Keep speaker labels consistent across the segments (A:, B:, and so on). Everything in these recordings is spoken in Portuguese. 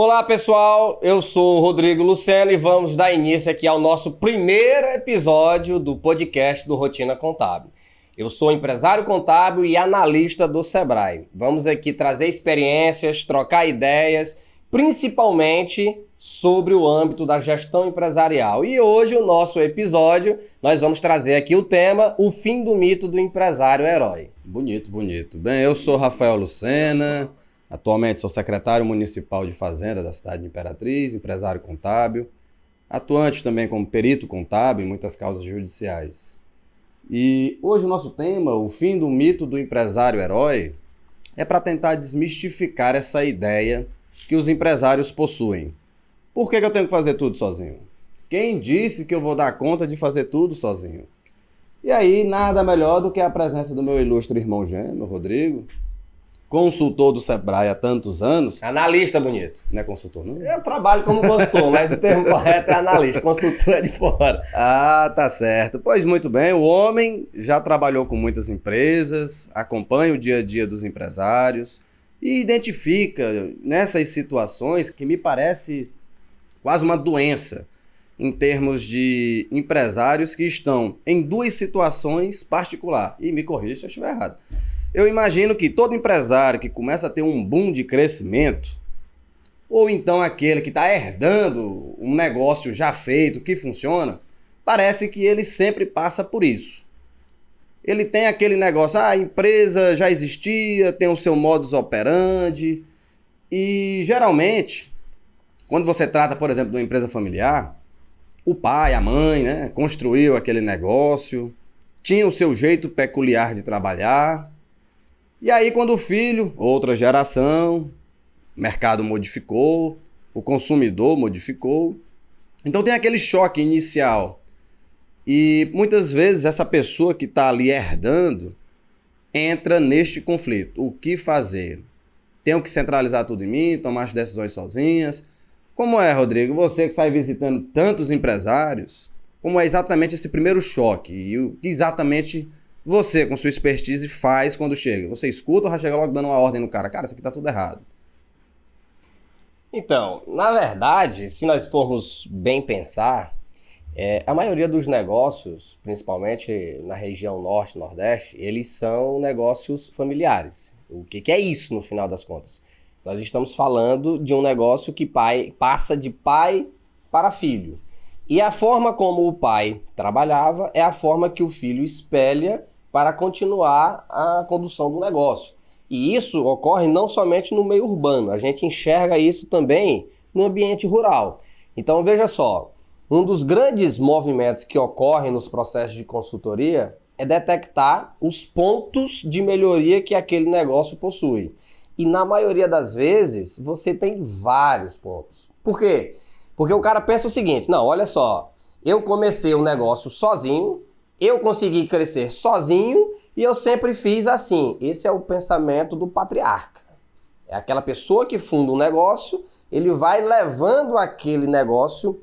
A: Olá pessoal, eu sou o Rodrigo Luceno e vamos dar início aqui ao nosso primeiro episódio do podcast do Rotina Contábil. Eu sou empresário contábil e analista do Sebrae. Vamos aqui trazer experiências, trocar ideias, principalmente sobre o âmbito da gestão empresarial. E hoje o nosso episódio, nós vamos trazer aqui o tema, o fim do mito do empresário herói.
B: Bonito. Bem, eu sou Rafael Lucena. Atualmente sou secretário municipal de Fazenda da cidade de Imperatriz, empresário contábil, atuante também como perito contábil em muitas causas judiciais. E hoje o nosso tema, o fim do mito do empresário herói, é para tentar desmistificar essa ideia que os empresários possuem. Por que eu tenho que fazer tudo sozinho? Quem disse que eu vou dar conta de fazer tudo sozinho? E aí, nada melhor do que a presença do meu ilustre irmão gêmeo, Rodrigo, consultor do Sebrae há tantos anos.
A: Analista, bonito.
B: Não é consultor, não?
A: Eu trabalho como consultor, mas o termo correto é analista. Consultor é de fora.
B: Ah, tá certo. Pois muito bem, o homem já trabalhou com muitas empresas, acompanha o dia a dia dos empresários e identifica nessas situações que me parece quase uma doença em termos de empresários que estão em duas situações particulares. E me corrija se eu estiver errado. Eu imagino que todo empresário que começa a ter um boom de crescimento, ou então aquele que está herdando um negócio já feito, que funciona, parece que ele sempre passa por isso. Ele tem aquele negócio, a empresa já existia, tem o seu modus operandi, e geralmente, quando você trata, por exemplo, de uma empresa familiar, o pai, a mãe, né, construiu aquele negócio, tinha o seu jeito peculiar de trabalhar. E aí quando o filho, outra geração, o mercado modificou, o consumidor modificou. Então tem aquele choque inicial. E muitas vezes essa pessoa que está ali herdando entra neste conflito. O que fazer? Tenho que centralizar tudo em mim, tomar as decisões sozinhas? Como é, Rodrigo? Você que sai visitando tantos empresários, como é exatamente esse primeiro choque? E o que exatamente você, com sua expertise, faz quando chega? Você escuta ou já chega logo dando uma ordem no cara? Cara, isso aqui tá tudo errado.
A: Então, na verdade, se nós formos bem pensar, a maioria dos negócios, principalmente na região norte e nordeste, eles são negócios familiares. O que é isso, no final das contas? Nós estamos falando de um negócio que passa de pai para filho. E a forma como o pai trabalhava é a forma que o filho espelha para continuar a condução do negócio. E isso ocorre não somente no meio urbano, a gente enxerga isso também no ambiente rural. Então veja só, um dos grandes movimentos que ocorrem nos processos de consultoria é detectar os pontos de melhoria que aquele negócio possui. E na maioria das vezes você tem vários pontos. Por quê? Porque o cara pensa o seguinte, não, olha só, eu comecei um negócio sozinho, eu consegui crescer sozinho e eu sempre fiz assim. Esse é o pensamento do patriarca. É aquela pessoa que funda um negócio, ele vai levando aquele negócio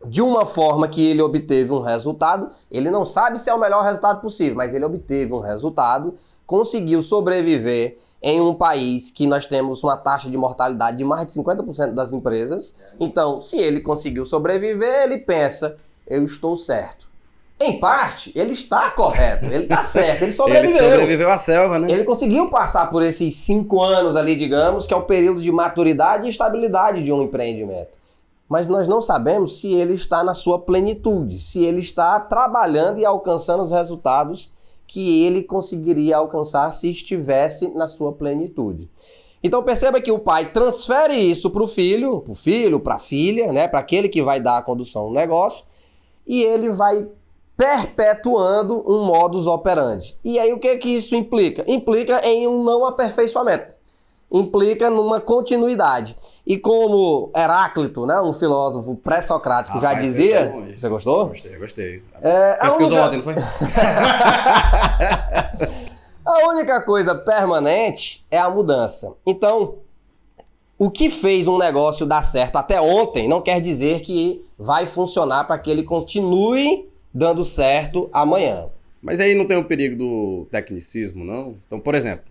A: de uma forma que ele obteve um resultado. Ele não sabe se é o melhor resultado possível, mas ele obteve um resultado, conseguiu sobreviver em um país que nós temos uma taxa de mortalidade de mais de 50% das empresas. Então, se ele conseguiu sobreviver, ele pensa, eu estou certo. Em parte, ele está correto, ele está certo, ele sobreviveu.
B: Ele sobreviveu à selva, né?
A: Ele conseguiu passar por esses 5 anos ali, digamos, que é o período de maturidade e estabilidade de um empreendimento. Mas nós não sabemos se ele está na sua plenitude, se ele está trabalhando e alcançando os resultados que ele conseguiria alcançar se estivesse na sua plenitude. Então perceba que o pai transfere isso para o filho, para a filha, né, para aquele que vai dar a condução do negócio, e ele vai perpetuando um modus operandi. E aí o que isso implica? Implica em um não aperfeiçoamento. Implica numa continuidade. E como Heráclito, né, um filósofo pré-socrático, já dizia... Você gostou?
B: Gostei.
A: Pesquisou
B: ontem, não foi?
A: A única coisa permanente é a mudança. Então, o que fez um negócio dar certo até ontem não quer dizer que vai funcionar para que ele continue dando certo amanhã.
B: Mas aí não tem o perigo do tecnicismo, não? Então, por exemplo,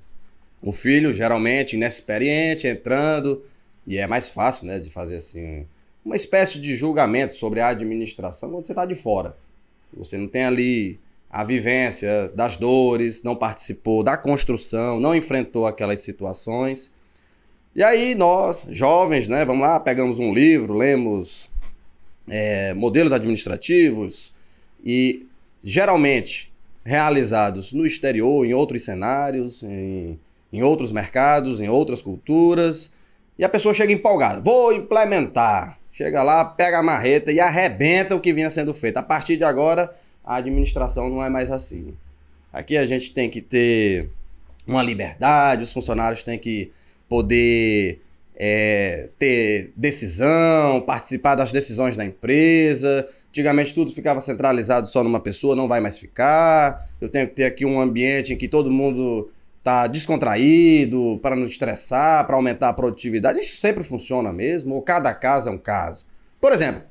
B: o filho, geralmente inexperiente, entrando, E é mais fácil, né, de fazer assim uma espécie de julgamento sobre a administração quando você está de fora. Você não tem ali a vivência das dores, não participou da construção, não enfrentou aquelas situações. E aí nós, jovens, né, vamos lá, pegamos um livro, lemos modelos administrativos e geralmente realizados no exterior, em outros cenários, em outros mercados, em outras culturas, e a pessoa chega empolgada, vou implementar. Chega lá, pega a marreta e arrebenta o que vinha sendo feito. A partir de agora, a administração não é mais assim. Aqui a gente tem que ter uma liberdade, os funcionários têm que poder ter decisão, participar das decisões da empresa. Antigamente tudo ficava centralizado só numa pessoa, não vai mais ficar. Eu tenho que ter aqui um ambiente em que todo mundo tá descontraído, para não estressar, para aumentar a produtividade. Isso sempre funciona mesmo, ou cada caso é um caso. Por exemplo,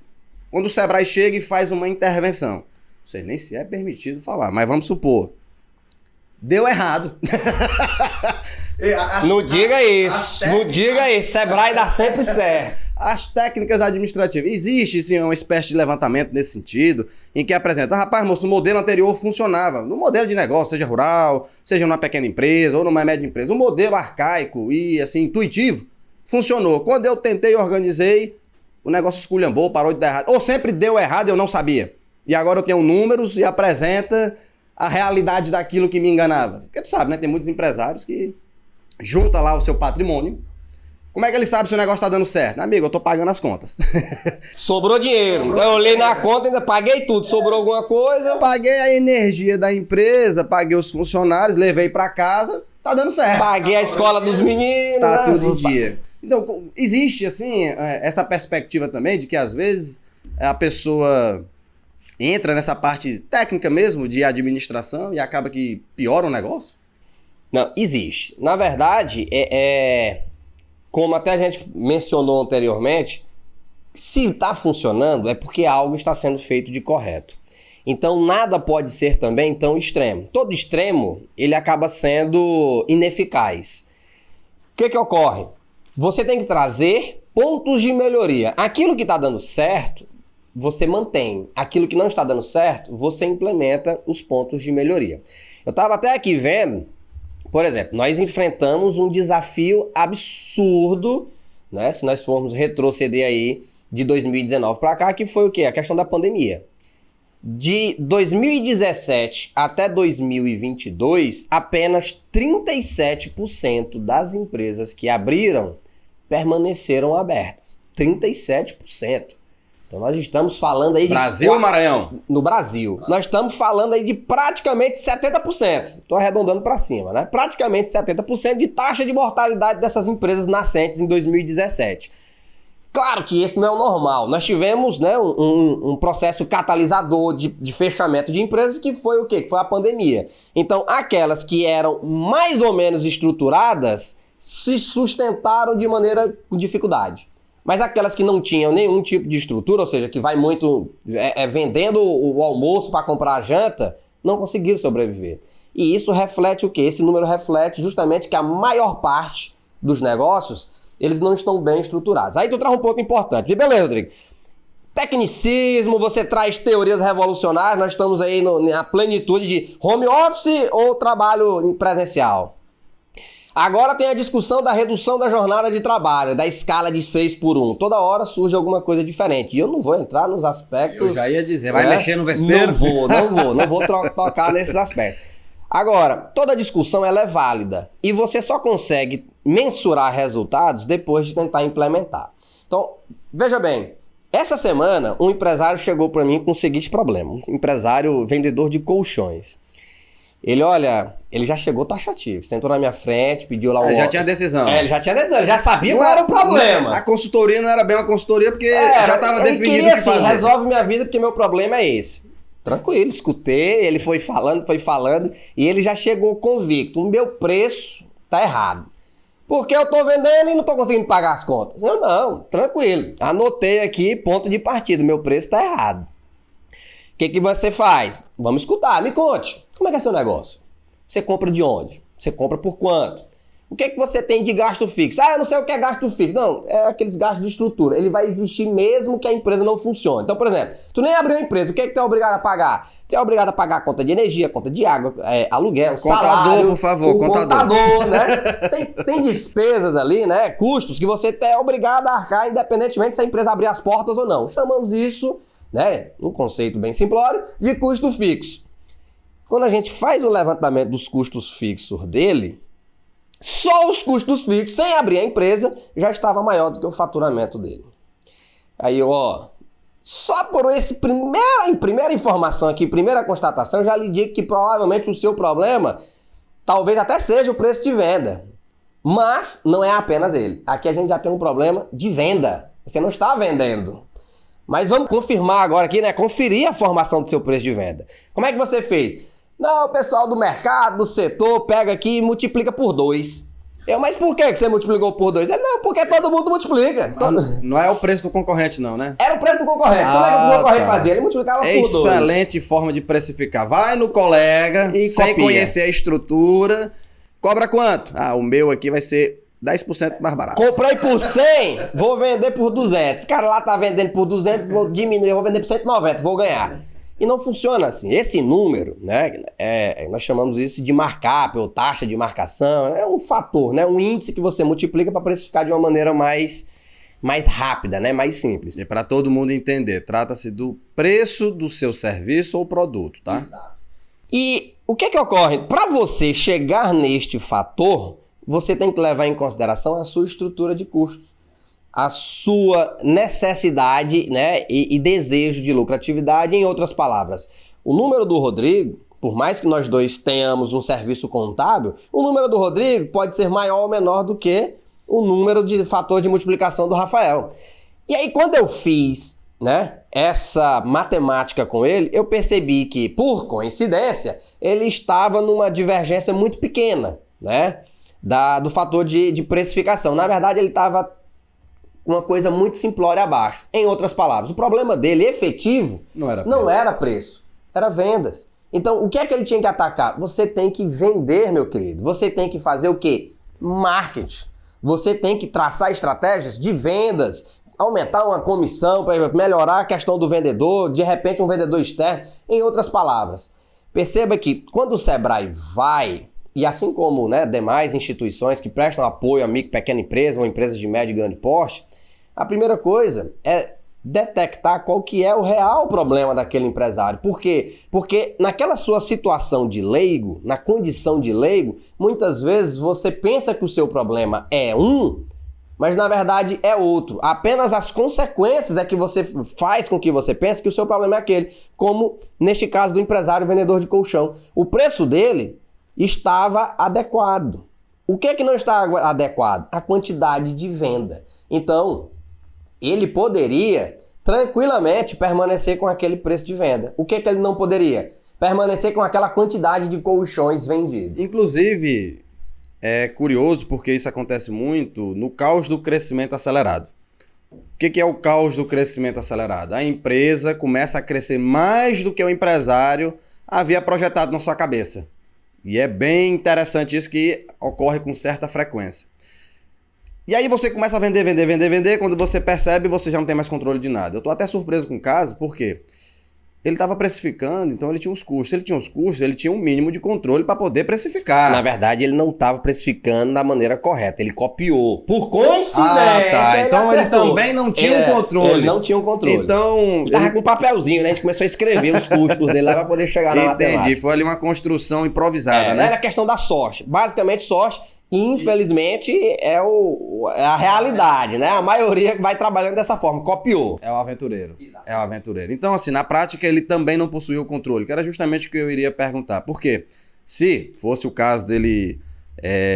B: quando o Sebrae chega e faz uma intervenção, não sei nem se é permitido falar, mas vamos supor, deu errado.
A: Não diga isso, não diga isso, Sebrae dá sempre certo.
B: As técnicas administrativas. Existe, sim, uma espécie de levantamento nesse sentido, em que apresenta, rapaz, moço, o modelo anterior funcionava. No modelo de negócio, seja rural, seja numa pequena empresa ou numa média empresa, o modelo arcaico e, assim, intuitivo, funcionou. Quando eu tentei e organizei, o negócio esculhambou, parou de dar errado. Ou sempre deu errado e eu não sabia. E agora eu tenho números e apresenta a realidade daquilo que me enganava. Porque tu sabe, né? Tem muitos empresários que junta lá o seu patrimônio. Como é que ele sabe se o negócio tá dando certo? Amigo, eu tô pagando as contas.
A: Sobrou dinheiro. Eu olhei na conta, ainda paguei tudo. Sobrou alguma coisa?
B: Eu paguei a energia da empresa, paguei os funcionários, levei pra casa, tá dando certo.
A: Paguei a escola dos meninos.
B: Tá
A: né?
B: tudo em dia. Então, existe, assim, essa perspectiva também de que, às vezes, a pessoa entra nessa parte técnica mesmo de administração e acaba que piora o negócio?
A: Não, existe. Na verdade, como até a gente mencionou anteriormente, se está funcionando é porque algo está sendo feito de correto. Então nada pode ser também tão extremo. Todo extremo, ele acaba sendo ineficaz. O que ocorre? Você tem que trazer pontos de melhoria. Aquilo que está dando certo, você mantém. Aquilo que não está dando certo, você implementa os pontos de melhoria. Eu estava até aqui vendo. Por exemplo, nós enfrentamos um desafio absurdo, né? Se nós formos retroceder aí de 2019 para cá, que foi o quê? A questão da pandemia. De 2017 até 2022, apenas 37% das empresas que abriram permaneceram abertas. 37%. Então nós estamos falando aí de...
B: Brasil ou Maranhão?
A: No Brasil. Nós estamos falando aí de praticamente 70%. Estou arredondando para cima, né? Praticamente 70% de taxa de mortalidade dessas empresas nascentes em 2017. Claro que esse não é o normal. Nós tivemos, né, um processo catalisador de fechamento de empresas que foi o quê? Que foi a pandemia. Então aquelas que eram mais ou menos estruturadas se sustentaram de maneira com dificuldade. Mas aquelas que não tinham nenhum tipo de estrutura, ou seja, que vai muito vendendo o almoço para comprar a janta, não conseguiram sobreviver. E isso reflete o quê? Esse número reflete justamente que a maior parte dos negócios, eles não estão bem estruturados. Aí tu traz um ponto importante. Beleza, Rodrigo. Tecnicismo, você traz teorias revolucionárias, nós estamos aí na plenitude de home office ou trabalho presencial. Agora tem a discussão da redução da jornada de trabalho, da escala de 6x1. Toda hora surge alguma coisa diferente. E eu não vou entrar nos aspectos...
B: Eu já ia dizer, vai mexer no vespeiro?
A: Não vou tocar nesses aspectos. Agora, toda discussão ela é válida. E você só consegue mensurar resultados depois de tentar implementar. Então, veja bem, essa semana um empresário chegou para mim com o seguinte problema. Um empresário vendedor de colchões. Ele já chegou taxativo, sentou na minha frente, pediu lá
B: Ele já tinha decisão.
A: Ele já tinha decisão, ele já sabia qual era o problema.
B: A consultoria não era bem uma consultoria porque já estava definido
A: queria,
B: o que fazer.
A: Resolve minha vida porque meu problema é esse. Tranquilo, escutei, ele foi falando, e ele já chegou convicto. O meu preço tá errado. Porque eu tô vendendo e não tô conseguindo pagar as contas. Não, tranquilo. Anotei aqui, ponto de partida, meu preço tá errado. O que você faz? Vamos escutar, me conte. Como é que é seu negócio? Você compra de onde? Você compra por quanto? O que é que você tem de gasto fixo? Ah, eu não sei o que é gasto fixo. Não, é aqueles gastos de estrutura. Ele vai existir mesmo que a empresa não funcione. Então, por exemplo, tu nem abriu uma empresa, o que é que tu é obrigado a pagar? Tu é obrigado a pagar a conta de energia, conta de água, aluguel,
B: contador,
A: salário.
B: por favor,
A: contador, né? Tem despesas ali, né? Custos que você é obrigado a arcar, independentemente se a empresa abrir as portas ou não. Chamamos isso, né? Um conceito bem simplório, de custo fixo. Quando a gente faz o levantamento dos custos fixos dele, só os custos fixos, sem abrir a empresa, já estava maior do que o faturamento dele. Aí, só por essa primeira informação aqui, primeira constatação, eu já lhe digo que provavelmente o seu problema talvez até seja o preço de venda. Mas não é apenas ele. Aqui a gente já tem um problema de venda. Você não está vendendo. Mas vamos confirmar agora aqui, né? Conferir a formação do seu preço de venda. Como é que você fez? Não, o pessoal do mercado, do setor, pega aqui e multiplica por 2. Mas por que você multiplicou por 2? Ele, não, porque todo mundo multiplica.
B: Não é o preço do concorrente não, né?
A: Era o preço do concorrente. Como é que o concorrente fazia? Ele multiplicava por 2.
B: Excelente forma de precificar. Vai no colega,
A: e
B: sem
A: copia.
B: conhecer a estrutura. Cobra quanto? O meu aqui vai ser 10% mais barato.
A: Comprei por 100, vou vender por 200. Esse cara lá tá vendendo por 200, vou diminuir, vou vender por 190, vou ganhar. E não funciona assim. Esse número, né, nós chamamos isso de markup ou taxa de marcação. É um fator, né, um índice que você multiplica para precificar de uma maneira mais rápida, né, mais simples.
B: E para todo mundo entender, trata-se do preço do seu serviço ou produto, tá?
A: Exato. E o que ocorre? Para você chegar neste fator, você tem que levar em consideração a sua estrutura de custos, a sua necessidade, né, e desejo de lucratividade. Em outras palavras, o número do Rodrigo, por mais que nós dois tenhamos um serviço contábil, o número do Rodrigo pode ser maior ou menor do que o número de fator de multiplicação do Rafael. E aí, quando eu fiz, né, essa matemática com ele, eu percebi que, por coincidência, ele estava numa divergência muito pequena, né, do fator de precificação. Na verdade, ele estava uma coisa muito simplória abaixo. Em outras palavras, o problema dele efetivo não era preço, era vendas. Então, o que é que ele tinha que atacar? Você tem que vender, meu querido. Você tem que fazer o quê? Marketing. Você tem que traçar estratégias de vendas, aumentar uma comissão para melhorar a questão do vendedor, de repente um vendedor externo. Em outras palavras, perceba que quando o Sebrae vai, e assim como, né, demais instituições que prestam apoio a micro e pequena empresa ou empresas de médio e grande porte, a primeira coisa é detectar qual que é o real problema daquele empresário. Por quê? Porque naquela sua situação de leigo, na condição de leigo, muitas vezes você pensa que o seu problema é mas na verdade é outro. Apenas as consequências é que você faz com que você pense que o seu problema é aquele. Como neste caso do empresário vendedor de colchão. O preço dele estava adequado. O que é que não está adequado? A quantidade de venda. Então, ele poderia tranquilamente permanecer com aquele preço de venda. O que é que ele não poderia? Permanecer com aquela quantidade de colchões vendidos.
B: Inclusive, é curioso porque isso acontece muito no caos do crescimento acelerado. O que é o caos do crescimento acelerado? A empresa começa a crescer mais do que o empresário havia projetado na sua cabeça. E é bem interessante isso, que ocorre com certa frequência. E aí você começa a vender, quando você percebe, você já não tem mais controle de nada. Eu tô até surpreso com o caso, por quê? Ele estava precificando, então ele tinha os custos. Ele tinha um mínimo de controle para poder precificar.
A: Na verdade, ele não estava precificando da maneira correta. Ele copiou. Por coincidência,
B: então ele também não tinha um controle.
A: Ele não tinha um controle.
B: Então,
A: ele tava com um papelzinho, né? A gente começou a escrever os custos dele lá para poder chegar na matemática.
B: Entendi, foi ali uma construção improvisada, né?
A: Não era questão da sorte. Basicamente, sorte, infelizmente, é a realidade, né? A maioria vai trabalhando dessa forma, copiou.
B: É o aventureiro. Exato. É o aventureiro. Então, assim, na prática, ele também não possuía o controle, que era justamente o que eu iria perguntar. Por quê? Se fosse o caso dele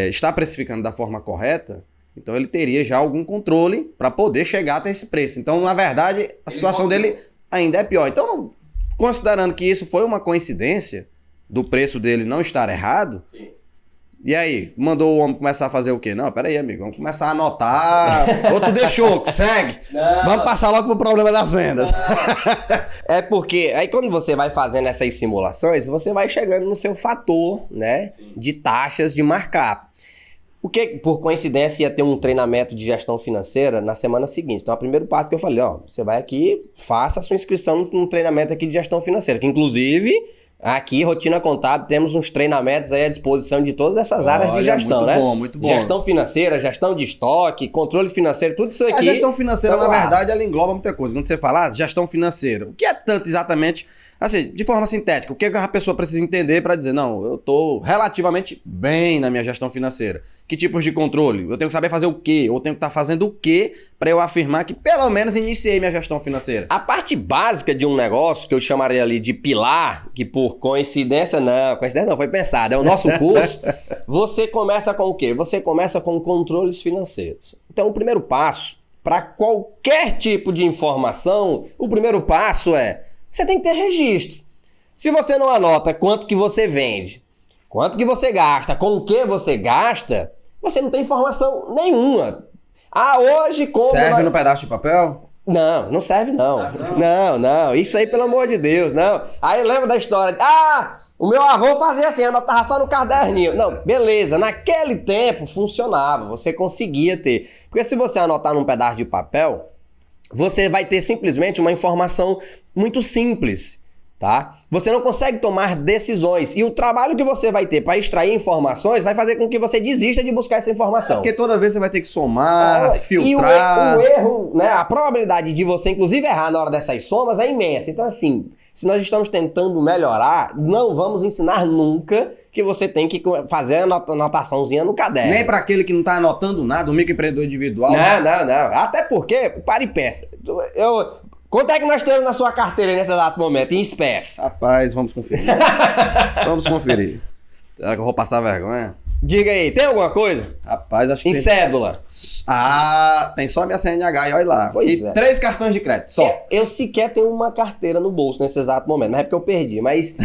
B: estar precificando da forma correta, então ele teria já algum controle para poder chegar até esse preço. Então, na verdade, a situação dele ainda é pior. Então, considerando que isso foi uma coincidência do preço dele não estar errado... Sim. E aí, mandou o homem começar a fazer o quê? Não, peraí, amigo, vamos começar a anotar. Outro deixou, segue. Não. Vamos passar logo pro problema das vendas.
A: É porque aí quando você vai fazendo essas simulações, você vai chegando no seu fator, né, de taxas de markup. O que, por coincidência, ia ter um treinamento de gestão financeira na semana seguinte. Então, o primeiro passo que eu falei, ó, você vai aqui, faça a sua inscrição num treinamento aqui de gestão financeira, que inclusive, aqui, Rotina Contábil, temos uns treinamentos aí à disposição de todas essas áreas de gestão, né?
B: Muito bom.
A: Gestão financeira, gestão de estoque, controle financeiro, tudo isso aqui.
B: A gestão financeira,
A: então,
B: na verdade, ela engloba muita coisa. Quando você fala gestão financeira, o que é tanto exatamente... Assim, de forma sintética, o que a pessoa precisa entender para dizer, não, eu tô relativamente bem na minha gestão financeira? Que tipos de controle? Eu tenho que saber fazer o quê? Ou tenho que estar fazendo o quê para eu afirmar que pelo menos iniciei minha gestão financeira?
A: A parte básica de um negócio, que eu chamaria ali de pilar, que por coincidência não, foi pensado, é o nosso curso, você começa com o quê? Você começa com controles financeiros. Então, o primeiro passo, para qualquer tipo de informação, o primeiro passo é... Você tem que ter registro. Se você não anota quanto que você vende, quanto que você gasta, com o que você gasta, você não tem informação nenhuma. Ah, hoje como...
B: Serve no pedaço de papel?
A: Não, não serve não. Não. Isso aí, pelo amor de Deus, não. Aí lembra da história. O meu avô fazia assim, anotava só no caderninho. Não, beleza. Naquele tempo funcionava. Você conseguia ter. Porque se você anotar num pedaço de papel... Você vai ter simplesmente uma informação muito simples, tá? Você não consegue tomar decisões. E o trabalho que você vai ter para extrair informações vai fazer com que você desista de buscar essa informação.
B: Porque toda vez você vai ter que somar, filtrar...
A: E o erro, né? A probabilidade de você, inclusive, errar na hora dessas somas é imensa. Então, assim, se nós estamos tentando melhorar, não vamos ensinar nunca que você tem que fazer a anotaçãozinha no caderno.
B: Nem para aquele que não tá anotando nada, o microempreendedor individual.
A: Não. Até porque, para e pensa. Quanto é que nós temos na sua carteira nesse exato momento, em espécie?
B: Rapaz, vamos conferir. Vamos conferir. Será que eu vou passar vergonha?
A: Diga aí, tem alguma coisa?
B: Rapaz, acho que
A: em
B: tem...
A: cédula.
B: Tem só minha CNH e olha lá.
A: Pois
B: e 3 cartões de crédito, só.
A: Eu sequer tenho uma carteira no bolso nesse exato momento, mas é porque eu perdi. Mas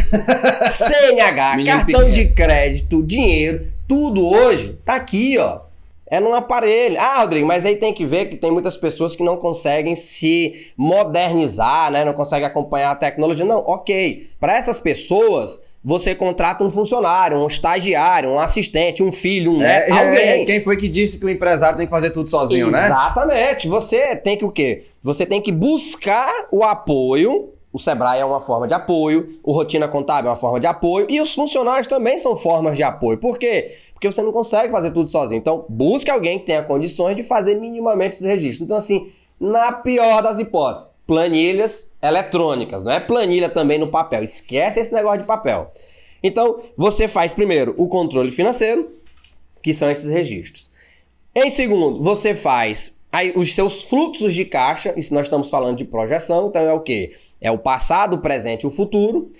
A: CNH, cartão de crédito, dinheiro, tudo hoje tá aqui, ó. É num aparelho. Rodrigo, mas aí tem que ver que tem muitas pessoas que não conseguem se modernizar, né? Não conseguem acompanhar a tecnologia. Não, ok. Para essas pessoas, você contrata um funcionário, um estagiário, um assistente, um filho, um neto, alguém.
B: Quem foi que disse que o empresário tem que fazer tudo sozinho, né?
A: Exatamente. Você tem que o quê? Você tem que buscar o apoio. O Sebrae é uma forma de apoio, o Rotina Contábil é uma forma de apoio e os funcionários também são formas de apoio. Por quê? Porque você não consegue fazer tudo sozinho. Então, busque alguém que tenha condições de fazer minimamente esse registro. Então, assim, na pior das hipóteses, planilhas eletrônicas, não é planilha também no papel. Esquece esse negócio de papel. Então, você faz primeiro o controle financeiro, que são esses registros. Em segundo, você faz... Aí, os seus fluxos de caixa, e se nós estamos falando de projeção, então é o quê? É o passado, o presente e o futuro.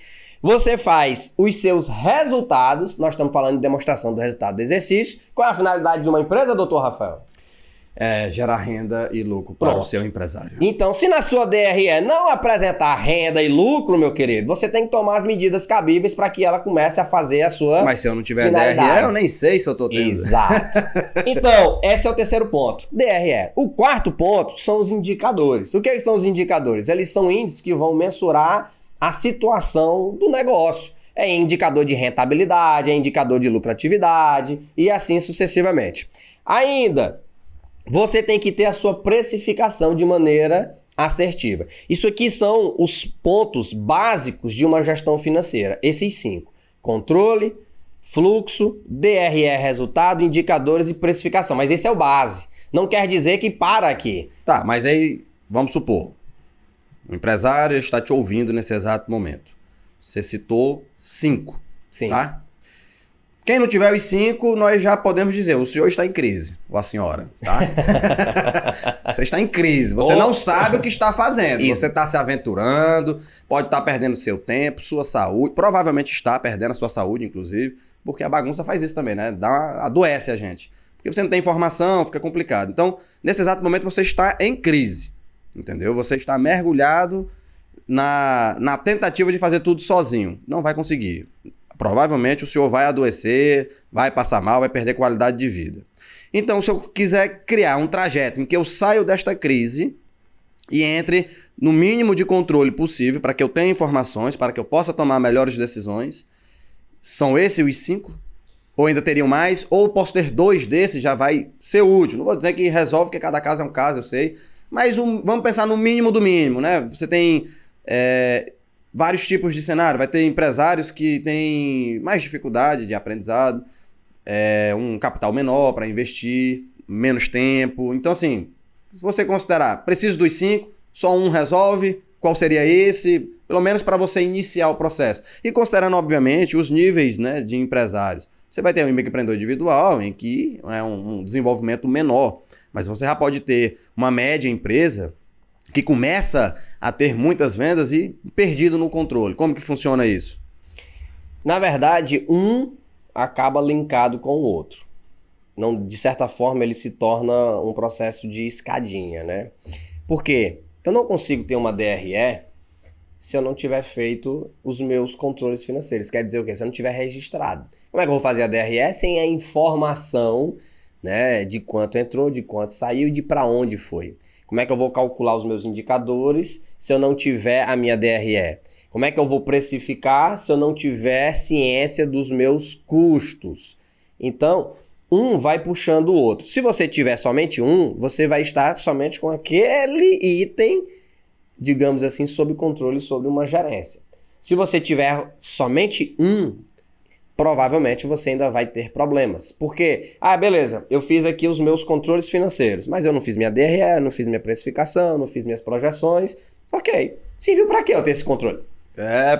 A: Você faz os seus resultados, nós estamos falando de demonstração do resultado do exercício. Qual é a finalidade de uma empresa, doutor Rafael?
B: Gerar renda e lucro para o seu empresário.
A: Então, se na sua DRE não apresentar renda e lucro, meu querido, você tem que tomar as medidas cabíveis para que ela comece a fazer a sua
B: Mas se eu não tiver
A: finalidade.
B: DRE, eu nem sei se eu tô tendo.
A: Exato. Então, esse é o terceiro ponto, DRE. O quarto ponto são os indicadores. O que são os indicadores? Eles são índices que vão mensurar a situação do negócio. É indicador de rentabilidade, é indicador de lucratividade e assim sucessivamente. Ainda... Você tem que ter a sua precificação de maneira assertiva. Isso aqui são os pontos básicos de uma gestão financeira. Esses 5. Controle, fluxo, DRE, resultado, indicadores e precificação. Mas esse é o base. Não quer dizer que para aqui.
B: Tá, mas aí, vamos supor, o empresário está te ouvindo nesse exato momento. Você citou 5,
A: Sim.
B: Tá? Quem não tiver os 5, nós já podemos dizer, o senhor está em crise, ou a senhora, tá? Você está em crise, você não sabe o que está fazendo,
A: Isso.
B: Você está se aventurando, pode estar perdendo seu tempo, sua saúde, provavelmente está perdendo a sua saúde, inclusive, porque a bagunça faz isso também, né? Adoece a gente. Porque você não tem informação, fica complicado. Então, nesse exato momento, você está em crise, entendeu? Você está mergulhado na tentativa de fazer tudo sozinho. Não vai conseguir. Provavelmente o senhor vai adoecer, vai passar mal, vai perder qualidade de vida. Então, se eu quiser criar um trajeto em que eu saio desta crise e entre no mínimo de controle possível para que eu tenha informações, para que eu possa tomar melhores decisões, são esses os 5? Ou ainda teriam mais? Ou posso ter 2 desses, já vai ser útil. Não vou dizer que resolve, porque cada caso é um caso, eu sei. Mas vamos pensar no mínimo do mínimo, né? Você tem vários tipos de cenário. Vai ter empresários que têm mais dificuldade de aprendizado, um capital menor para investir, menos tempo. Então, assim, se você considerar, preciso dos 5, só um resolve, qual seria esse? Pelo menos para você iniciar o processo. E considerando, obviamente, os níveis, né, de empresários. Você vai ter um empreendedor individual, em que é um desenvolvimento menor, mas você já pode ter uma média empresa que começa a ter muitas vendas e perdido no controle. Como que funciona isso?
A: Na verdade, um acaba linkado com o outro. Não, de certa forma, ele se torna um processo de escadinha, né? Por quê? Eu não consigo ter uma DRE se eu não tiver feito os meus controles financeiros. Quer dizer o quê? Se eu não tiver registrado. Como é que eu vou fazer a DRE sem a informação, né, de quanto entrou, de quanto saiu e de para onde foi? Como é que eu vou calcular os meus indicadores se eu não tiver a minha DRE? Como é que eu vou precificar se eu não tiver ciência dos meus custos? Então, um vai puxando o outro. Se você tiver somente um, você vai estar somente com aquele item, digamos assim, sob controle, sobre uma gerência. Se você tiver somente um, provavelmente você ainda vai ter problemas. Por quê? Beleza, eu fiz aqui os meus controles financeiros, mas eu não fiz minha DRE, não fiz minha precificação, não fiz minhas projeções. Ok, serviu para quê eu ter esse controle?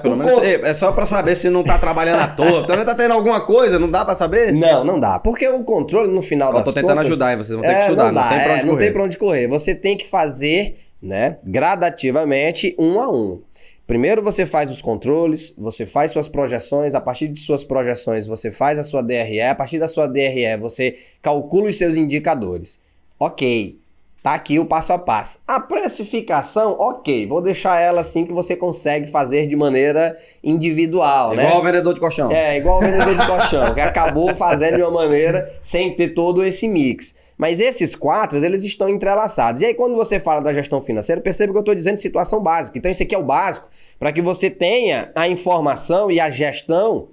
B: Pelo menos é só para saber se não tá trabalhando à toa. Então não tá tendo alguma coisa, não dá para saber?
A: Não dá. Porque o controle, no final das contas...
B: Eu tô tentando ajudar, hein? Vocês vão ter que estudar, não tem pra onde correr.
A: Não tem pra onde correr. Você tem que fazer, né, gradativamente, um a um. Primeiro você faz os controles, você faz suas projeções, a partir de suas projeções você faz a sua DRE, a partir da sua DRE você calcula os seus indicadores. Ok, tá aqui o passo a passo. A precificação, ok, vou deixar ela assim que você consegue fazer de maneira individual, né?
B: Igual o vendedor de colchão.
A: Igual o vendedor de colchão, que acabou fazendo de uma maneira sem ter todo esse mix. Mas esses 4, eles estão entrelaçados. E aí, quando você fala da gestão financeira, perceba que eu estou dizendo situação básica. Então, isso aqui é o básico para que você tenha a informação e a gestão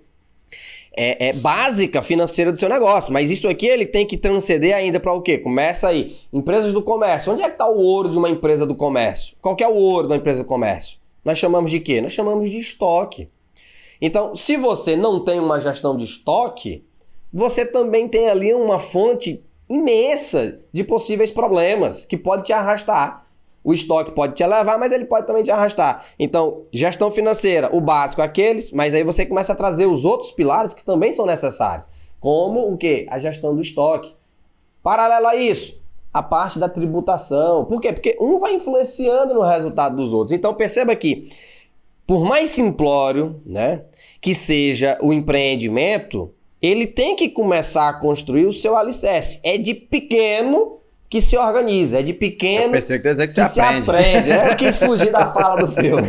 A: básica financeira do seu negócio. Mas isso aqui ele tem que transcender ainda para o quê? Começa aí. Empresas do comércio. Onde é que está o ouro de uma empresa do comércio? Qual que é o ouro da empresa do comércio? Nós chamamos de quê? Nós chamamos de estoque. Então, se você não tem uma gestão de estoque, você também tem ali uma fonte imensa de possíveis problemas que pode te arrastar. O estoque pode te elevar, mas ele pode também te arrastar. Então, gestão financeira, o básico é aqueles, mas aí você começa a trazer os outros pilares que também são necessários. Como o quê? A gestão do estoque. Paralelo a isso, a parte da tributação. Por quê? Porque um vai influenciando no resultado dos outros. Então, perceba que, por mais simplório, né, que seja o empreendimento, ele tem que começar a construir o seu alicerce. É de pequeno que se organiza, é de pequeno. Eu
B: pensei que ia dizer que
A: se aprende. Eu quis fugir da fala do filme.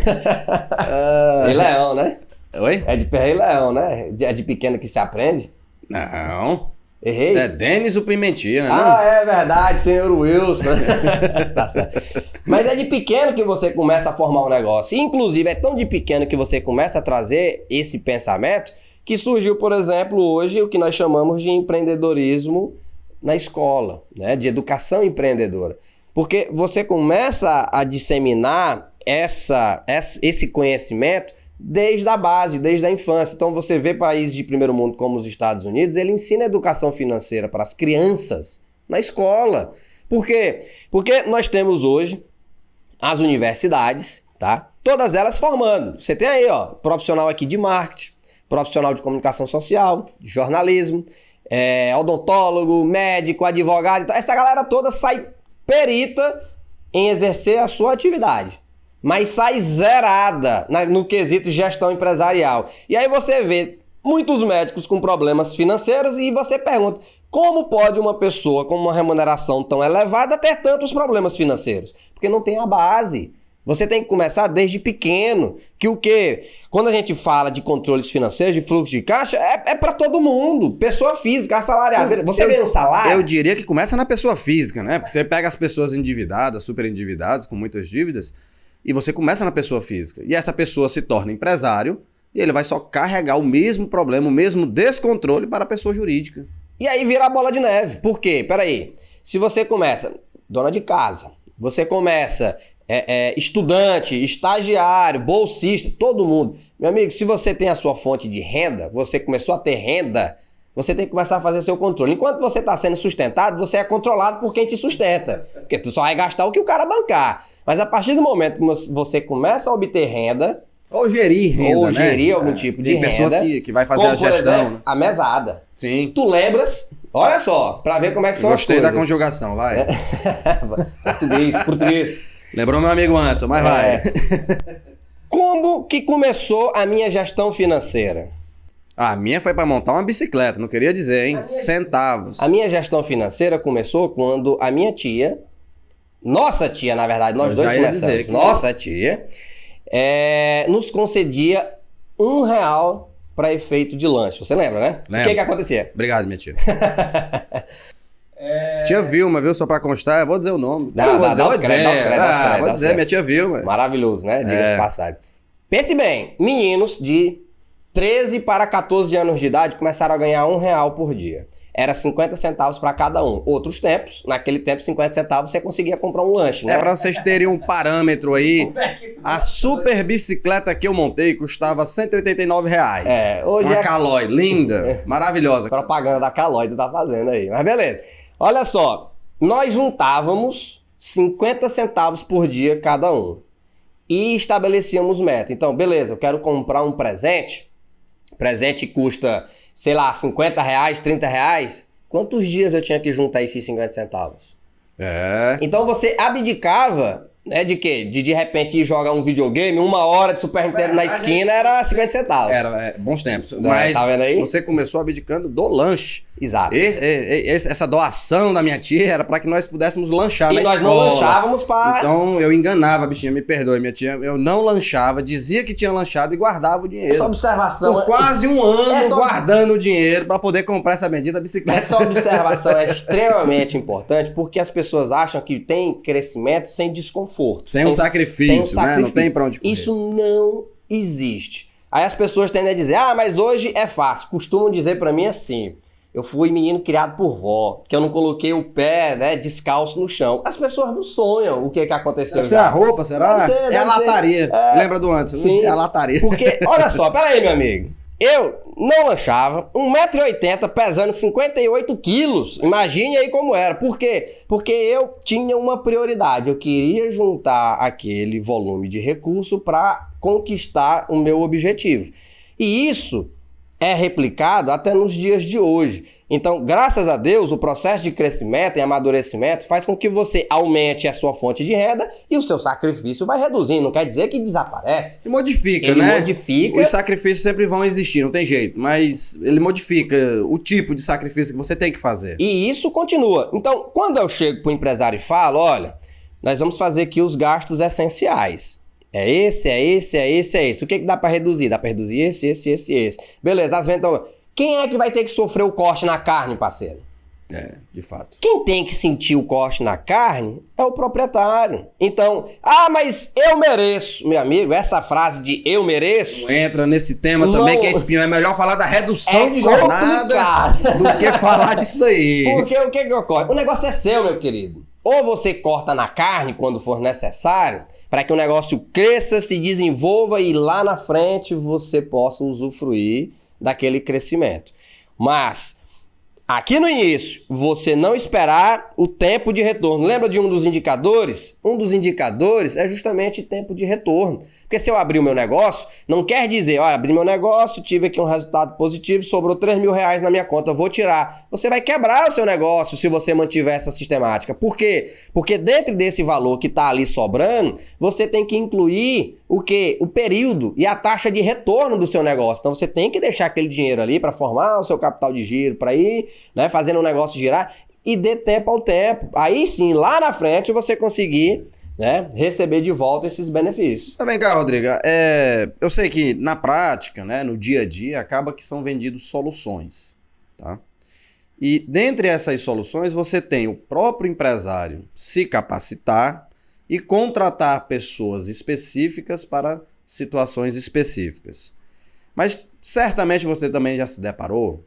A: Rei Leão, né?
B: Oi?
A: É de Rei Leão, né? É de pequeno que se aprende?
B: Não.
A: Errei?
B: Isso é Denis o Pimentina, né?
A: É verdade, senhor Wilson. Tá certo. Mas é de pequeno que você começa a formar um negócio. Inclusive, é tão de pequeno que você começa a trazer esse pensamento que surgiu, por exemplo, hoje o que nós chamamos de empreendedorismo na escola, né? De educação empreendedora. Porque você começa a disseminar esse conhecimento desde a base, desde a infância. Então você vê países de primeiro mundo como os Estados Unidos, ele ensina educação financeira para as crianças na escola. Por quê? Porque nós temos hoje as universidades, tá? Todas elas formando. Você tem aí, ó, profissional aqui de marketing, profissional de comunicação social, de jornalismo, odontólogo, médico, advogado. Então, essa galera toda sai perita em exercer a sua atividade, mas sai zerada no quesito gestão empresarial. E aí você vê muitos médicos com problemas financeiros e você pergunta, como pode uma pessoa com uma remuneração tão elevada ter tantos problemas financeiros? Porque não tem a base. Você tem que começar desde pequeno, que o quê? Quando a gente fala de controles financeiros, de fluxo de caixa, é para todo mundo, pessoa física, assalariada. Você ganha um salário?
B: Eu diria que começa na pessoa física, né? Porque você pega as pessoas endividadas, super endividadas, com muitas dívidas, e você começa na pessoa física. E essa pessoa se torna empresário, e ele vai só carregar o mesmo problema, o mesmo descontrole para a pessoa jurídica.
A: E aí vira a bola de neve. Por quê? Peraí. Se você começa, dona de casa, você começa estudante, estagiário, bolsista, todo mundo. Meu amigo, se você tem a sua fonte de renda, você começou a ter renda, você tem que começar a fazer seu controle. Enquanto você está sendo sustentado, você é controlado por quem te sustenta. Porque tu só vai gastar o que o cara bancar. Mas a partir do momento que você começa a obter renda...
B: Ou gerir renda,
A: ou gerir algum tipo de renda.
B: Tem pessoas que vai fazer
A: como,
B: a gestão,
A: por exemplo,
B: né?
A: a mesada.
B: Sim.
A: Tu lembras? Olha só, pra ver como é que são
B: Gostei
A: as coisas.
B: da conjugação, vai.
A: Português.
B: Lembrou meu amigo Anderson, mas vai.
A: Como que começou a minha gestão financeira?
B: A minha foi para montar uma bicicleta, não queria dizer, hein? Centavos.
A: A minha gestão financeira começou quando a minha tia, nossa tia, na verdade, nós dois começamos, nossa tia, nos concedia R$1 para efeito de lanche. Você lembra, né?
B: Lembro.
A: O que acontecia?
B: Obrigado, minha tia. Tia Vilma, viu? Só pra constar, eu vou dizer o nome.
A: Vou
B: dizer, minha tia Vilma.
A: Maravilhoso, né? Diga-se de passagem. Pense bem, meninos de 13 para 14 anos de idade começaram a ganhar R$1 por dia. Era 50 centavos para cada um. Outros tempos, naquele tempo, 50 centavos você conseguia comprar um lanche, né?
B: Pra vocês terem um parâmetro aí, a super bicicleta que eu montei custava R$189.
A: Hoje
B: uma Caloi, linda, maravilhosa.
A: Propaganda da Caloi tu tá fazendo aí. Mas beleza. Olha só, nós juntávamos 50 centavos por dia cada um. E estabelecíamos meta. Então, beleza, eu quero comprar um presente. O presente custa, sei lá, R$50, R$30. Quantos dias eu tinha que juntar esses 50 centavos? Então você abdicava, né, de quê? De repente ir jogar um videogame, 1 hora de Super Nintendo na esquina era 50 centavos.
B: Era bons tempos. Mas
A: tá vendo aí?
B: você começou abdicando do lanche.
A: Exato.
B: Essa doação da minha tia era para que nós pudéssemos lanchar na escola.
A: E nós não lanchávamos para...
B: Então eu enganava a bichinha, me perdoe, minha tia. Eu não lanchava, dizia que tinha lanchado e guardava o dinheiro.
A: Essa observação...
B: Por quase um ano guardando o dinheiro para poder comprar essa bendita bicicleta.
A: Essa observação é extremamente importante porque as pessoas acham que tem crescimento sem desconforto.
B: Sem um sacrifício, né? Não tem pra onde correr.
A: Isso não existe. Aí as pessoas tendem a dizer, mas hoje é fácil. Costumam dizer pra mim assim... Eu fui menino criado por vó, que eu não coloquei o pé, né, descalço no chão. As pessoas não sonham o que aconteceu.
B: Deve ser a roupa, será?
A: Deve
B: a lataria. Lembra do antes?
A: Sim.
B: É a lataria.
A: Porque, olha só, peraí, meu amigo. Eu não lanchava, 1,80 m, pesando 58 quilos. Imagine aí como era. Por quê? Porque eu tinha uma prioridade. Eu queria juntar aquele volume de recurso para conquistar o meu objetivo. E isso é replicado até nos dias de hoje. Então, graças a Deus, o processo de crescimento e amadurecimento faz com que você aumente a sua fonte de renda e o seu sacrifício vai reduzindo. Não quer dizer que desaparece.
B: Ele modifica,
A: ele
B: né?
A: Modifica.
B: Os sacrifícios sempre vão existir, não tem jeito. Mas ele modifica o tipo de sacrifício que você tem que fazer.
A: E isso continua. Então, quando eu chego para o empresário e falo, olha, nós vamos fazer aqui os gastos essenciais. É esse. O que dá para reduzir? Dá para reduzir esse. Beleza, as vendas estão... Quem é que vai ter que sofrer o corte na carne, parceiro?
B: De fato.
A: Quem tem que sentir o corte na carne é o proprietário. Então, mas eu mereço. Meu amigo, essa frase de eu mereço...
B: Entra nesse tema também, que é espinho. É melhor falar da redução de jornada do que falar disso daí.
A: Porque o que ocorre? O negócio é seu, meu querido. Ou você corta na carne quando for necessário, para que o negócio cresça, se desenvolva e lá na frente você possa usufruir daquele crescimento. Mas, aqui no início, você não esperar o tempo de retorno. Lembra de um dos indicadores? Um dos indicadores é justamente o tempo de retorno. Porque se eu abrir o meu negócio, não quer dizer, olha, abri meu negócio, tive aqui um resultado positivo, sobrou R$3.000 na minha conta, vou tirar. Você vai quebrar o seu negócio se você mantiver essa sistemática. Por quê? Porque dentro desse valor que está ali sobrando, você tem que incluir o quê? O período e a taxa de retorno do seu negócio. Então você tem que deixar aquele dinheiro ali para formar o seu capital de giro, para ir, né, fazendo o negócio girar e dê tempo ao tempo. Aí sim, lá na frente você conseguir, né, receber de volta esses benefícios.
B: Vem cá, Rodrigo. Eu sei que na prática, né, no dia a dia, acaba que são vendidas soluções, tá? E dentre essas soluções, você tem o próprio empresário se capacitar e contratar pessoas específicas para situações específicas. Mas certamente você também já se deparou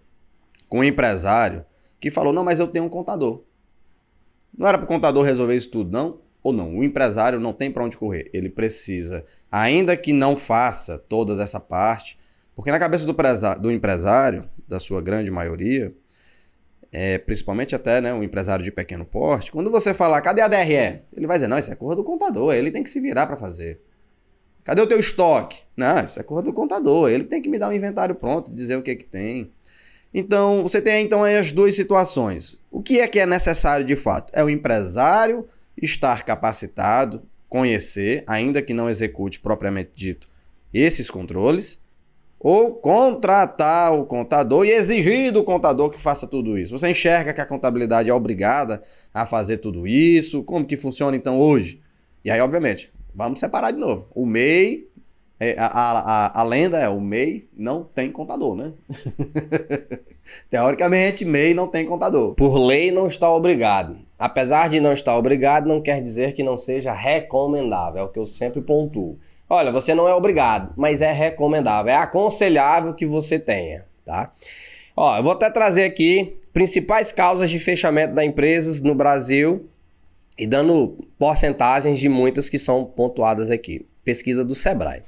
B: com um empresário que falou, não, mas eu tenho um contador. Não era para o contador resolver isso tudo, não? Ou não? O empresário não tem para onde correr. Ele precisa, ainda que não faça toda essa parte, porque na cabeça do empresário, da sua grande maioria, principalmente até, né, um empresário de pequeno porte, quando você falar, cadê a DRE? Ele vai dizer, não, isso é coisa do contador, ele tem que se virar para fazer. Cadê o teu estoque? Não, isso é coisa do contador, ele tem que me dar um inventário pronto, dizer o que tem. Então, você tem então aí as duas situações. O que é necessário de fato? É o empresário estar capacitado, conhecer, ainda que não execute propriamente dito, esses controles, ou contratar o contador e exigir do contador que faça tudo isso. Você enxerga que a contabilidade é obrigada a fazer tudo isso? Como que funciona então hoje? E aí, obviamente, vamos separar de novo. O MEI, a lenda é o MEI não tem contador, né? Teoricamente, MEI não tem contador.
A: Por lei não está obrigado. Apesar de não estar obrigado, não quer dizer que não seja recomendável. É o que eu sempre pontuo. Olha, você não é obrigado, mas é recomendável. É aconselhável que você tenha, tá? Ó, eu vou até trazer aqui principais causas de fechamento das empresas no Brasil e dando porcentagens de muitas que são pontuadas aqui. Pesquisa do Sebrae.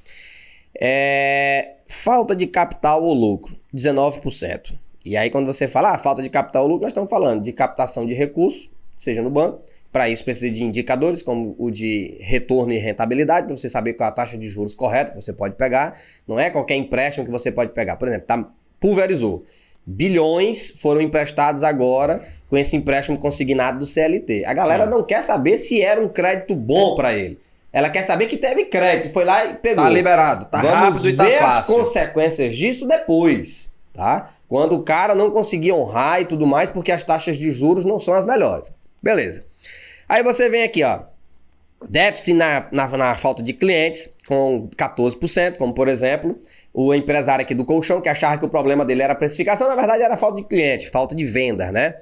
A: Falta de capital ou lucro, 19%. E aí quando você fala falta de capital ou lucro, nós estamos falando de captação de recursos, seja no banco. Para isso precisa de indicadores como o de retorno e rentabilidade, para você saber qual é a taxa de juros correta que você pode pegar. Não é qualquer empréstimo que você pode pegar. Por exemplo, pulverizou. Bilhões foram emprestados agora com esse empréstimo consignado do CLT. A galera não quer saber se era um crédito bom para ele. Ela quer saber que teve crédito, foi lá e pegou.
B: Tá liberado, tá rápido e tá fácil.
A: Vamos ver as consequências disso depois, tá? Quando o cara não conseguir honrar e tudo mais, porque as taxas de juros não são as melhores. Beleza. Aí você vem aqui, ó. Déficit na falta de clientes, com 14%, como por exemplo, o empresário aqui do colchão, que achava que o problema dele era a precificação, na verdade era falta de cliente, falta de vendas, né?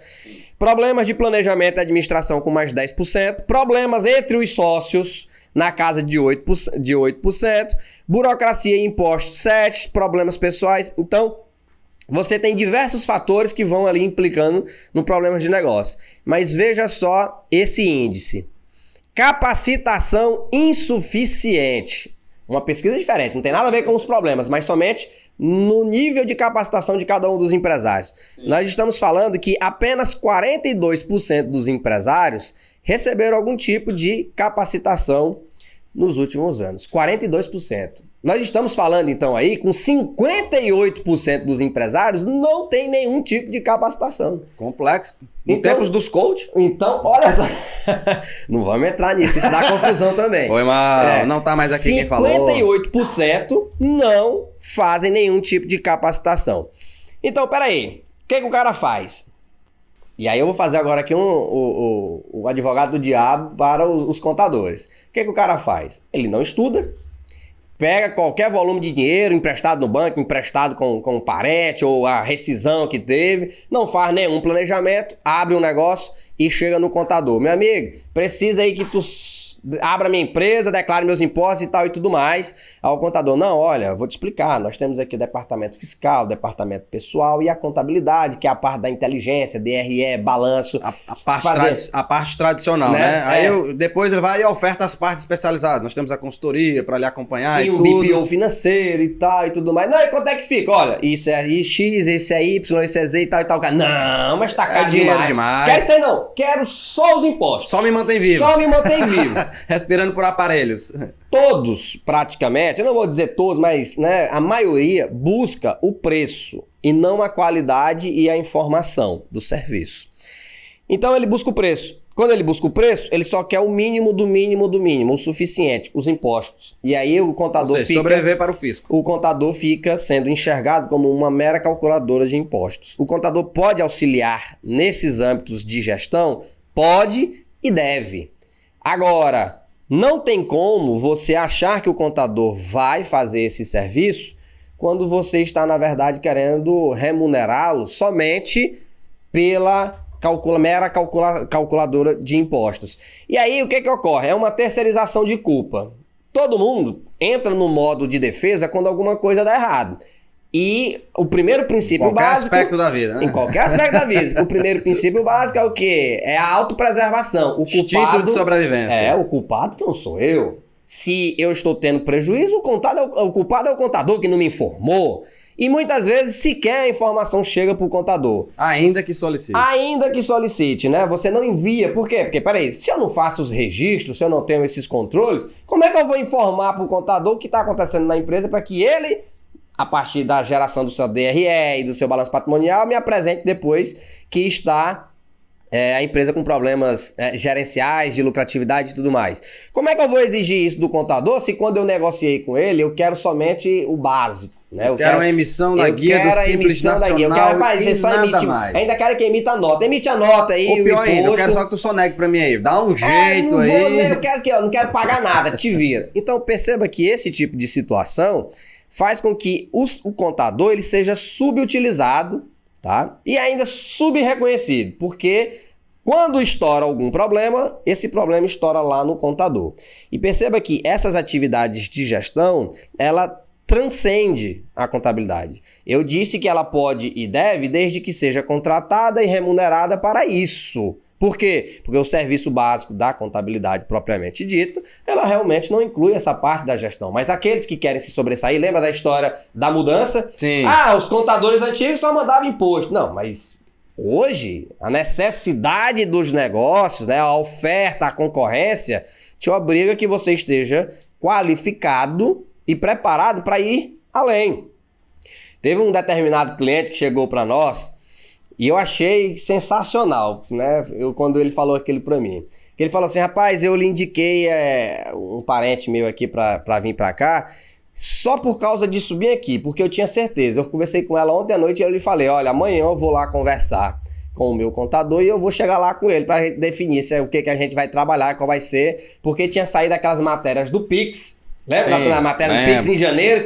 A: Problemas de planejamento e administração com mais 10%, problemas entre os sócios na casa de 8%, burocracia e impostos 7%, problemas pessoais. Então, você tem diversos fatores que vão ali implicando no problema de negócio. Mas veja só esse índice. Capacitação insuficiente. Uma pesquisa diferente, não tem nada a ver com os problemas, mas somente no nível de capacitação de cada um dos empresários. Sim. Nós estamos falando que apenas 42% dos empresários receberam algum tipo de capacitação nos últimos anos. 42%. Nós estamos falando então aí com 58% dos empresários não tem nenhum tipo de capacitação.
B: Complexo. Em tempos dos coach.
A: Então, olha só. Não vamos entrar nisso, isso dá confusão também.
B: Foi mal, não tá mais aqui quem falou.
A: 58% não fazem nenhum tipo de capacitação. Então, peraí, o que o cara faz? E aí eu vou fazer agora aqui o advogado do diabo para os contadores. O que o cara faz? Ele não estuda. Pega qualquer volume de dinheiro emprestado no banco, emprestado com um parente ou a rescisão que teve, não faz nenhum planejamento, abre um negócio e chega no contador. Meu amigo, precisa aí que tu abra minha empresa, declare meus impostos e tal e tudo mais. Ao contador, não, olha, vou te explicar, nós temos aqui o departamento fiscal, o departamento pessoal e a contabilidade, que é a parte da inteligência, DRE, balanço.
B: A parte tradicional, né? Aí depois ele vai e oferta as partes especializadas. Nós temos a consultoria para lhe acompanhar e
A: um
B: tudo.
A: BPO financeiro e tal e tudo mais. Não, e quanto é que fica? Olha, isso é X, esse é Y, esse é Z e tal e tal. Não, mas tá caro
B: dinheiro demais.
A: Quer isso aí não? Quero só os impostos.
B: Só me mantém vivo.
A: Só me mantém vivo.
B: Respirando por aparelhos.
A: Todos, praticamente, eu não vou dizer todos, mas né, a maioria busca o preço e não a qualidade e a informação do serviço. Então ele busca o preço. Quando ele busca o preço, ele só quer o mínimo do mínimo do mínimo, o suficiente, os impostos. E aí o contador
B: sobreviver para o fisco.
A: O contador fica sendo enxergado como uma mera calculadora de impostos. O contador pode auxiliar nesses âmbitos de gestão? Pode e deve. Agora, não tem como você achar que o contador vai fazer esse serviço quando você está, na verdade, querendo remunerá-lo somente pela mera calculadora de impostos. E aí o que ocorre? É uma terceirização de culpa. Todo mundo entra no modo de defesa quando alguma coisa dá errado. E o primeiro princípio
B: qualquer
A: básico...
B: aspecto da vida, né?
A: Em qualquer aspecto da vida. O primeiro princípio básico é o quê? É a autopreservação. O
B: Instinto de sobrevivência.
A: O culpado não sou eu. Se eu estou tendo prejuízo, o culpado é o contador que não me informou. E muitas vezes sequer a informação chega para o contador.
B: Ainda que solicite.
A: Ainda que solicite, né? Você não envia. Por quê? Porque, peraí, se eu não faço os registros, se eu não tenho esses controles, como é que eu vou informar para o contador o que está acontecendo na empresa para que ele, a partir da geração do seu DRE e do seu balanço patrimonial, me apresente depois que está a empresa com problemas gerenciais, de lucratividade e tudo mais. Como é que eu vou exigir isso do contador se quando eu negociei com ele, eu quero somente o básico? Né?
B: Eu quero a emissão da guia do Simples Nacional
A: eu quero, rapaz,
B: e
A: só
B: nada
A: emite,
B: mais.
A: ainda quero que emita a nota. Emite a nota aí,
B: ou pior
A: o
B: ainda, eu quero só que tu sonegue pra mim aí. Dá um jeito
A: não
B: aí.
A: Eu não quero pagar nada, te vira. Então perceba que esse tipo de situação faz com que o contador ele seja subutilizado, tá? E ainda subreconhecido, porque quando estoura algum problema, esse problema estoura lá no contador. E perceba que essas atividades de gestão, ela transcende a contabilidade. Eu disse que ela pode e deve desde que seja contratada e remunerada para isso. Por quê? Porque o serviço básico da contabilidade propriamente dito, ela realmente não inclui essa parte da gestão. Mas aqueles que querem se sobressair, lembra da história da mudança?
B: Sim.
A: Os contadores antigos só mandavam imposto. Não, mas hoje a necessidade dos negócios, né, a oferta, a concorrência, te obriga que você esteja qualificado e preparado para ir além. Teve um determinado cliente que chegou para nós e eu achei sensacional, né? Quando ele falou aquilo para mim. Ele falou assim, rapaz, eu lhe indiquei um parente meu aqui para vir para cá só por causa de subir aqui, porque eu tinha certeza. Eu conversei com ela ontem à noite e eu lhe falei, olha, amanhã eu vou lá conversar com o meu contador e eu vou chegar lá com ele para a gente definir o que a gente vai trabalhar, qual vai ser, porque tinha saído aquelas matérias do Pix. Lembra da matéria do Pix em janeiro?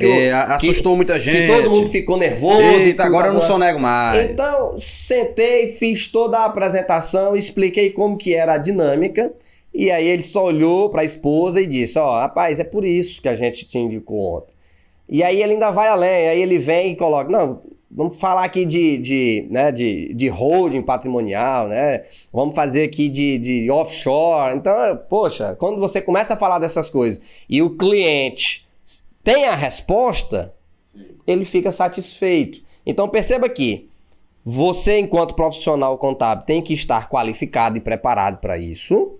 B: Assustou muita gente.
A: Que todo mundo ficou nervoso.
B: Eita, agora eu não sonego mais.
A: Então, sentei, fiz toda a apresentação, expliquei como que era a dinâmica. E aí ele só olhou para a esposa e disse, rapaz, é por isso que a gente te indicou ontem. E aí ele ainda vai além, aí ele vem e coloca, não, vamos falar aqui de holding patrimonial, né? Vamos fazer aqui de offshore. Então, poxa, quando você começa a falar dessas coisas e o cliente tem a resposta, sim, ele fica satisfeito. Então, perceba que você, enquanto profissional contábil, tem que estar qualificado e preparado para isso.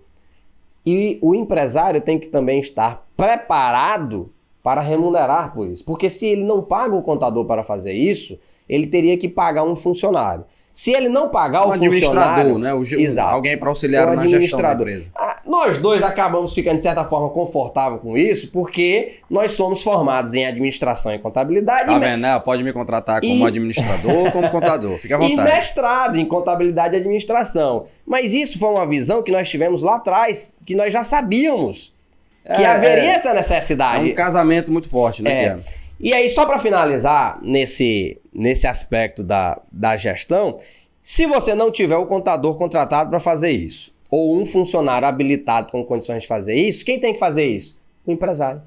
A: E o empresário tem que também estar preparado para remunerar por isso. Porque se ele não paga o contador para fazer isso, ele teria que pagar um funcionário. Se ele não pagar o funcionário...
B: né?
A: Exato,
B: alguém para auxiliar na gestão da empresa.
A: Nós dois acabamos ficando, de certa forma, confortável com isso, porque nós somos formados em administração e contabilidade.
B: Tá vendo, né? Pode me contratar como administrador ou como contador. Fica à vontade.
A: E mestrado em contabilidade e administração. Mas isso foi uma visão que nós tivemos lá atrás, que nós já sabíamos que haveria essa necessidade.
B: É um casamento muito forte, né?
A: E aí, só para finalizar nesse aspecto da gestão, se você não tiver o contador contratado para fazer isso, ou um funcionário habilitado com condições de fazer isso, quem tem que fazer isso? O empresário.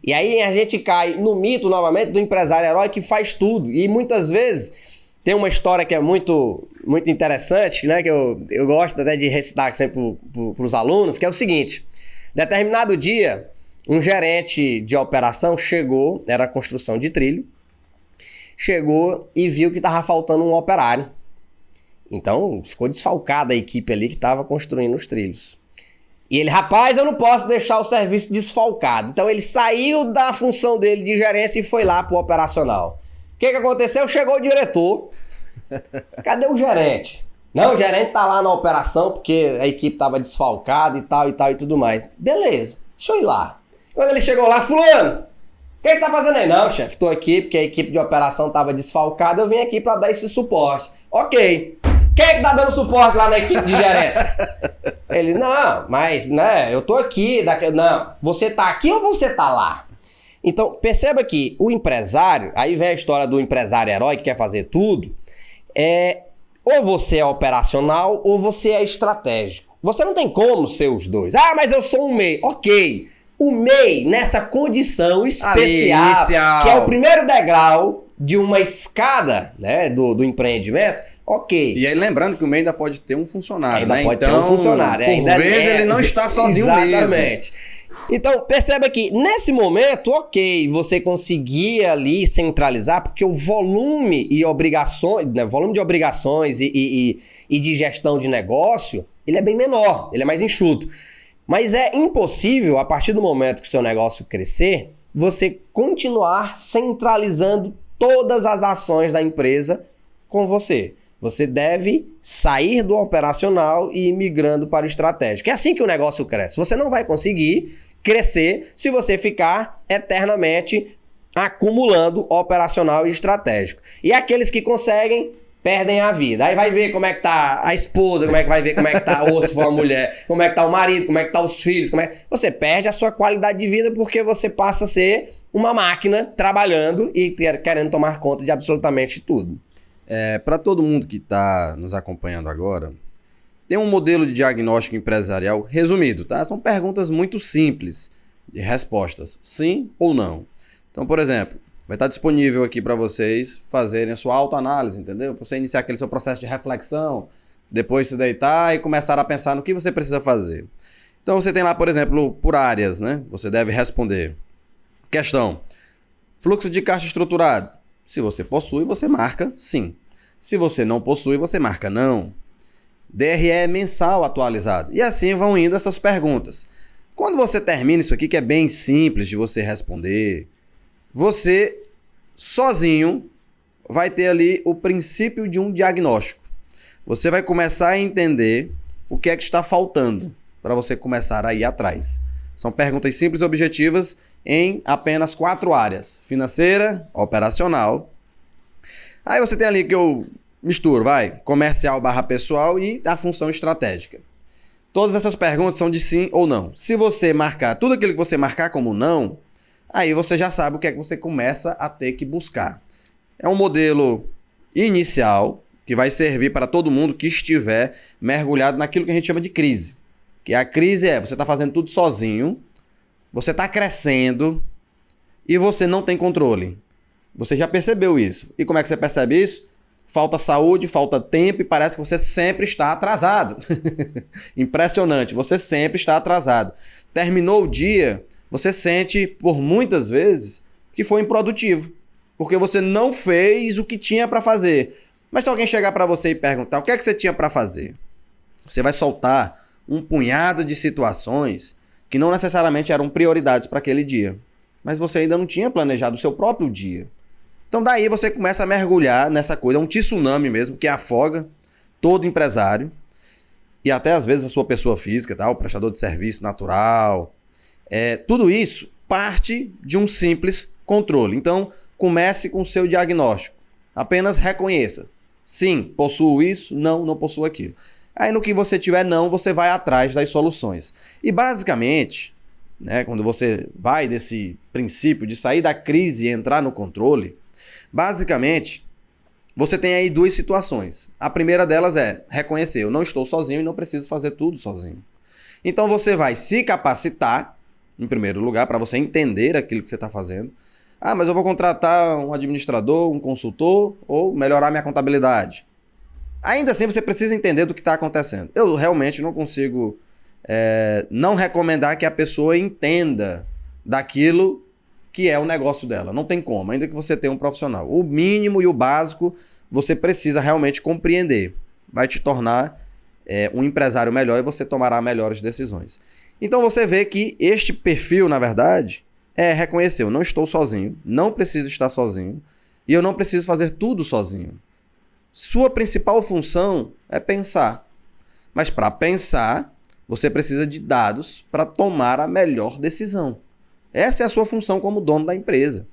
A: E aí a gente cai no mito, novamente, do empresário herói que faz tudo. E muitas vezes tem uma história que é muito, muito interessante, né? Que eu gosto até de recitar sempre para os alunos, que é o seguinte. Determinado dia, um gerente de operação chegou, era construção de trilho, chegou e viu que estava faltando um operário. Então, ficou desfalcada a equipe ali que estava construindo os trilhos. E ele, rapaz, eu não posso deixar o serviço desfalcado. Então, ele saiu da função dele de gerência e foi lá para o operacional. O que aconteceu? Chegou o diretor. Cadê o gerente? Não, o gerente tá lá na operação porque a equipe tava desfalcada e tal e tudo mais. Beleza, deixa eu ir lá. Quando ele chegou lá, fulano, o que tá fazendo aí? Não, chefe, tô aqui porque a equipe de operação tava desfalcada, eu vim aqui para dar esse suporte. Ok. Quem é que tá dando suporte lá na equipe de gerência? Ele, não, mas, né, eu tô aqui. Não, você tá aqui ou você tá lá? Então, perceba que o empresário, aí vem a história do empresário herói que quer fazer tudo, ou você é operacional ou você é estratégico. Você não tem como ser os dois. Ah, mas eu sou um MEI. Ok. O MEI, nessa condição especial, que é o primeiro degrau de uma escada, né, do empreendimento, ok.
B: E aí lembrando que o MEI ainda pode ter um funcionário,
A: Ainda
B: né?
A: pode
B: Então,
A: ter um funcionário.
B: por
A: Ainda
B: vezes ele não está sozinho
A: exatamente. Então, perceba que nesse momento, ok, você conseguia ali centralizar, porque o volume e obrigações, né, volume de obrigações e de gestão de negócio, ele é bem menor, ele é mais enxuto. Mas é impossível, a partir do momento que o seu negócio crescer, você continuar centralizando todas as ações da empresa com você. Você deve sair do operacional e ir migrando para o estratégico. É assim que o negócio cresce. Você não vai conseguir crescer se você ficar eternamente acumulando operacional e estratégico. E aqueles que conseguem perdem a vida. Aí vai ver como é que tá a esposa, como é que vai ver como é que tá, ou se for a mulher, como é que tá o marido, como é que tá os filhos, Você perde a sua qualidade de vida porque você passa a ser uma máquina trabalhando e querendo tomar conta de absolutamente tudo.
B: Para todo mundo que está nos acompanhando agora, tem um modelo de diagnóstico empresarial resumido, tá? São perguntas muito simples de respostas, sim ou não. Então, por exemplo, vai estar disponível aqui para vocês fazerem a sua autoanálise, entendeu? Para você iniciar aquele seu processo de reflexão, depois se deitar e começar a pensar no que você precisa fazer. Então você tem lá, por exemplo, por áreas, né? Você deve responder. Questão: fluxo de caixa estruturado. Se você possui, você marca sim. Se você não possui, você marca não. DRE mensal atualizado. E assim vão indo essas perguntas. Quando você termina isso aqui, que é bem simples de você responder, você sozinho vai ter ali o princípio de um diagnóstico. Você vai começar a entender o que é que está faltando para você começar a ir atrás. São perguntas simples e objetivas em apenas 4 áreas: financeira, operacional. Aí você tem ali que eu misturo, comercial / pessoal e a função estratégica. Todas essas perguntas são de sim ou não. Se você marcar tudo aquilo que você marcar como não, aí você já sabe o que é que você começa a ter que buscar. É um modelo inicial que vai servir para todo mundo que estiver mergulhado naquilo que a gente chama de crise. Que a crise você está fazendo tudo sozinho, você está crescendo e você não tem controle. Você já percebeu isso. E como é que você percebe isso? Falta saúde, falta tempo e parece que você sempre está atrasado. Impressionante, você sempre está atrasado. Terminou o dia, você sente por muitas vezes que foi improdutivo, porque você não fez o que tinha para fazer. Mas se alguém chegar para você e perguntar o que é que você tinha para fazer, você vai soltar um punhado de situações que não necessariamente eram prioridades para aquele dia, mas você ainda não tinha planejado o seu próprio dia. Então daí você começa a mergulhar nessa coisa, é um tsunami mesmo, que afoga todo empresário e até às vezes a sua pessoa física, tá? O prestador de serviço natural. Tudo isso parte de um simples controle. Então comece com o seu diagnóstico. Apenas reconheça. Sim, possuo isso, não possuo aquilo. Aí no que você tiver não, você vai atrás das soluções. E basicamente, né, quando você vai desse princípio de sair da crise e entrar no controle, basicamente, você tem aí 2 situações. A primeira delas é reconhecer: eu não estou sozinho e não preciso fazer tudo sozinho. Então você vai se capacitar, em primeiro lugar, para você entender aquilo que você está fazendo. Ah, mas eu vou contratar um administrador, um consultor ou melhorar minha contabilidade. Ainda assim, você precisa entender do que está acontecendo. Eu realmente não consigo não recomendar que a pessoa entenda daquilo que é o negócio dela. Não tem como, ainda que você tenha um profissional. O mínimo e o básico você precisa realmente compreender. Vai te tornar um empresário melhor e você tomará melhores decisões. Então você vê que este perfil, na verdade, é reconhecer: eu não estou sozinho, não preciso estar sozinho e eu não preciso fazer tudo sozinho. Sua principal função é pensar. Mas para pensar, você precisa de dados para tomar a melhor decisão. Essa é a sua função como dono da empresa.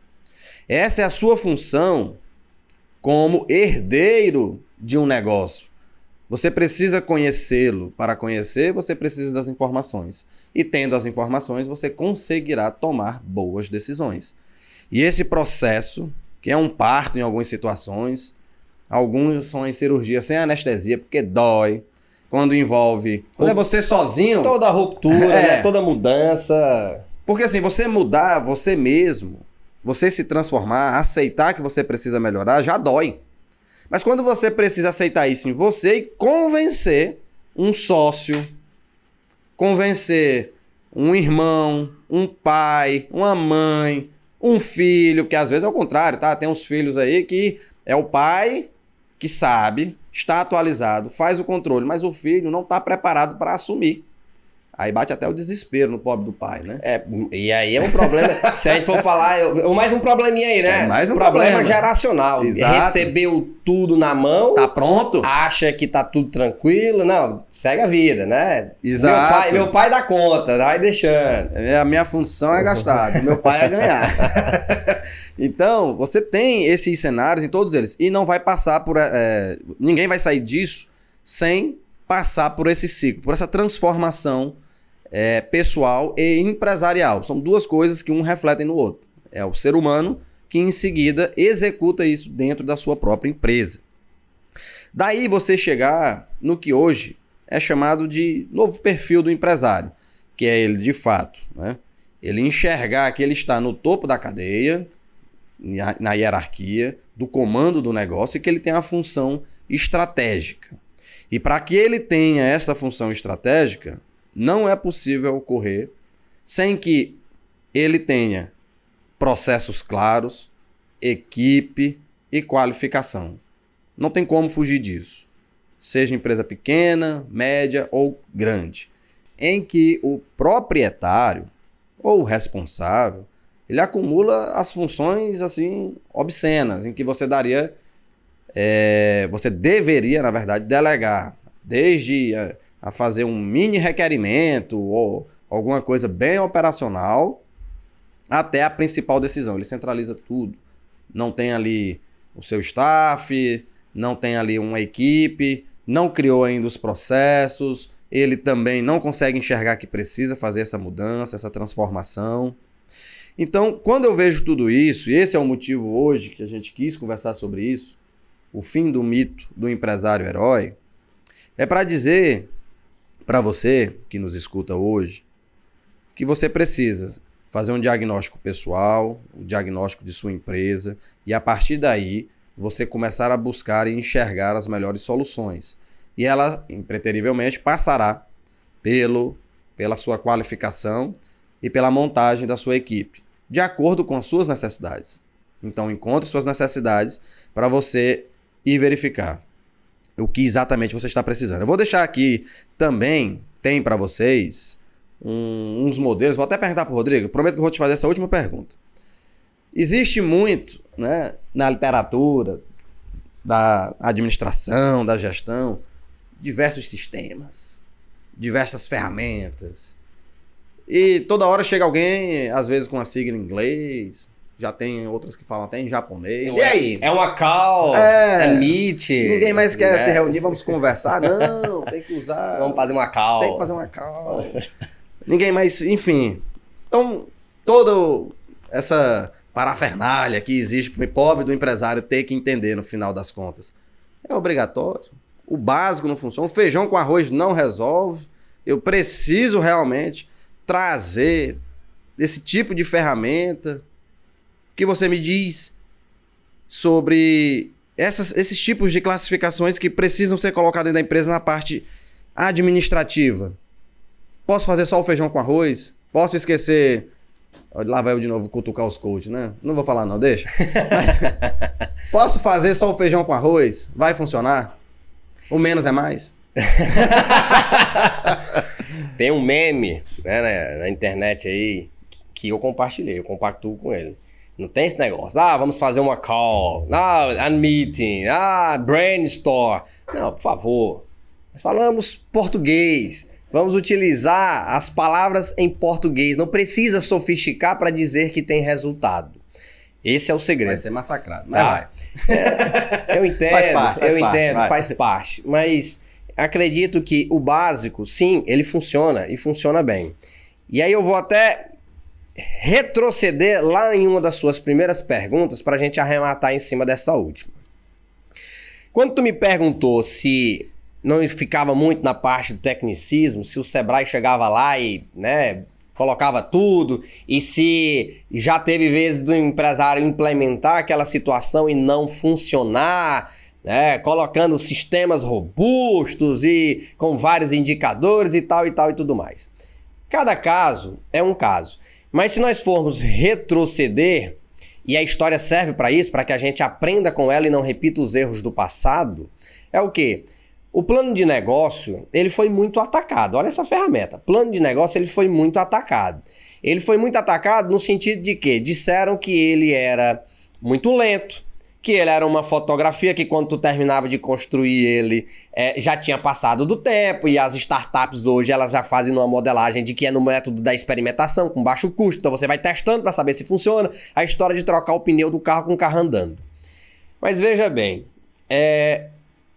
B: Essa é a sua função como herdeiro de um negócio. Você precisa conhecê-lo. Para conhecer, você precisa das informações. E tendo as informações, você conseguirá tomar boas decisões. E esse processo, que é um parto em algumas situações, alguns são em cirurgia sem anestesia, porque dói. Quando envolve... Quando é você sozinho...
A: Toda a ruptura, né? Toda mudança...
B: Porque assim, você mudar você mesmo, você se transformar, aceitar que você precisa melhorar, já dói. Mas quando você precisa aceitar isso em você e convencer um sócio, convencer um irmão, um pai, uma mãe, um filho, porque às vezes é o contrário, tá? Tem uns filhos aí que é o pai que sabe, está atualizado, faz o controle, mas o filho não está preparado para assumir. Aí bate até o desespero no pobre do pai, né?
A: E aí é um problema. Se a gente for falar, mais um probleminha aí, né?
B: Mais um
A: problema geracional.
B: Exato.
A: Recebeu tudo na mão.
B: Tá pronto?
A: Acha que tá tudo tranquilo. Não, segue a vida, né?
B: Exato.
A: Meu pai dá conta, vai deixando.
B: A minha função é gastar, meu pai é ganhar. Então, você tem esses cenários em todos eles. E não vai passar por... ninguém vai sair disso sem passar por esse ciclo, por essa transformação pessoal e empresarial. São duas coisas que um refletem no outro. É o ser humano que em seguida executa isso dentro da sua própria empresa. Daí você chegar no que hoje é chamado de novo perfil do empresário, que é ele de fato, né? Ele enxergar que ele está no topo da cadeia, na hierarquia, do comando do negócio e que ele tem a função estratégica. E para que ele tenha essa função estratégica, não é possível ocorrer sem que ele tenha processos claros, equipe e qualificação. Não tem como fugir disso. Seja empresa pequena, média ou grande. Em que o proprietário ou o responsável, ele acumula as funções assim obscenas, em que você deveria, na verdade, delegar. Desde a fazer um mini requerimento ou alguma coisa bem operacional até a principal decisão. Ele centraliza tudo. Não tem ali o seu staff, não tem ali uma equipe, não criou ainda os processos, ele também não consegue enxergar que precisa fazer essa mudança, essa transformação. Então, quando eu vejo tudo isso, e esse é o motivo hoje que a gente quis conversar sobre isso, o fim do mito do empresário herói, é para dizer para você que nos escuta hoje que você precisa fazer um diagnóstico pessoal, um diagnóstico de sua empresa e a partir daí você começar a buscar e enxergar as melhores soluções. E ela, impreterivelmente, passará pela sua qualificação e pela montagem da sua equipe, de acordo com as suas necessidades. Então, encontre suas necessidades para você ir verificar o que exatamente você está precisando. Eu vou deixar aqui também, tem para vocês, uns modelos. Vou até perguntar para o Rodrigo, prometo que eu vou te fazer essa última pergunta. Existe muito, né, na literatura, da administração, da gestão, diversos sistemas, diversas ferramentas. E toda hora chega alguém, às vezes com a sigla em inglês, já tem outras que falam até em japonês. E aí?
A: É uma call, é meet.
B: Ninguém mais quer se reunir, vamos conversar. Não, tem que usar.
A: Vamos fazer uma call.
B: Tem que fazer uma call. Ninguém mais, enfim. Então, toda essa parafernália que existe para o pobre do empresário ter que entender no final das contas. É obrigatório. O básico não funciona. O feijão com arroz não resolve. Eu preciso realmente trazer esse tipo de ferramenta. O que você me diz sobre esses tipos de classificações que precisam ser colocadas dentro da empresa na parte administrativa? Posso fazer só o feijão com arroz? Posso esquecer... Lá vai eu de novo cutucar os coaches, né? Não vou falar não, deixa. Posso fazer só o feijão com arroz? Vai funcionar? O menos é mais?
A: Tem um meme, né, na internet aí que eu compartilhei, eu compactuo com ele. Não tem esse negócio, vamos fazer uma call, a meeting, brainstorm. Não, por favor, nós falamos português, vamos utilizar as palavras em português, não precisa sofisticar para dizer que tem resultado. Esse é o segredo.
B: Vai ser massacrado, mas vai.
A: Eu entendo, faz parte, mas acredito que o básico, sim, ele funciona e funciona bem. E aí eu vou até retroceder lá em uma das suas primeiras perguntas para a gente arrematar em cima dessa última. Quando tu me perguntou se não ficava muito na parte do tecnicismo, se o Sebrae chegava lá e, né, colocava tudo, e se já teve vezes do empresário implementar aquela situação e não funcionar, né, colocando sistemas robustos e com vários indicadores e tal e tudo mais. Cada caso é um caso, mas se nós formos retroceder, e a história serve para isso, para que a gente aprenda com ela e não repita os erros do passado, é o quê? O plano de negócio, ele foi muito atacado. Olha essa ferramenta. Plano de negócio, ele foi muito atacado. Ele foi muito atacado no sentido de que disseram que ele era muito lento, que ele era uma fotografia que quando tu terminava de construir ele já tinha passado do tempo, e as startups hoje elas já fazem uma modelagem de que é no método da experimentação, com baixo custo, então você vai testando para saber se funciona, a história de trocar o pneu do carro com o carro andando. Mas veja bem,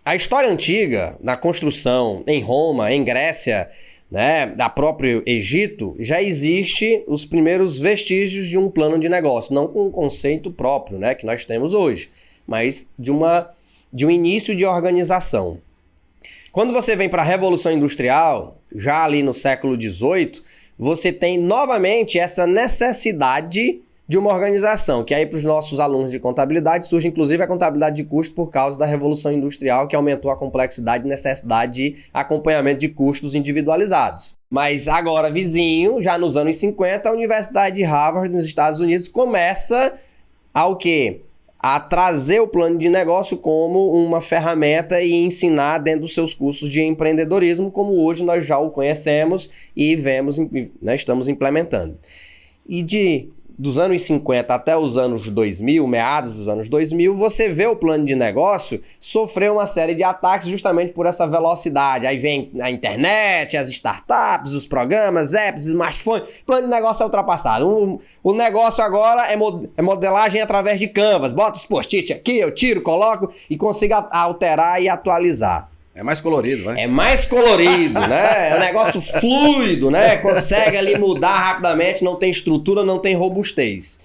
A: a história antiga, na construção, em Roma, em Grécia, né, da próprio Egito, já existe os primeiros vestígios de um plano de negócio, não com um conceito próprio, né, que nós temos hoje, mas de um início de organização. Quando você vem para a Revolução Industrial, já ali no século XVIII, você tem novamente essa necessidade de uma organização, que aí para os nossos alunos de contabilidade surge inclusive a contabilidade de custo por causa da Revolução Industrial, que aumentou a complexidade e necessidade de acompanhamento de custos individualizados. Mas agora, vizinho, já nos anos 50, a Universidade de Harvard, nos Estados Unidos, começa o quê? A trazer o plano de negócio como uma ferramenta e ensinar dentro dos seus cursos de empreendedorismo, como hoje nós já o conhecemos e vemos, né, estamos implementando. E dos anos 50 até os anos 2000, meados dos anos 2000, você vê o plano de negócio sofrer uma série de ataques justamente por essa velocidade. Aí vem a internet, as startups, os programas, apps, smartphones. O plano de negócio é ultrapassado. O negócio agora é modelagem através de Canvas. Bota os post-it aqui, eu tiro, coloco e consigo alterar e atualizar.
B: É mais colorido, né?
A: É mais colorido, né? É um negócio fluido, né? Consegue ali mudar rapidamente, não tem estrutura, não tem robustez.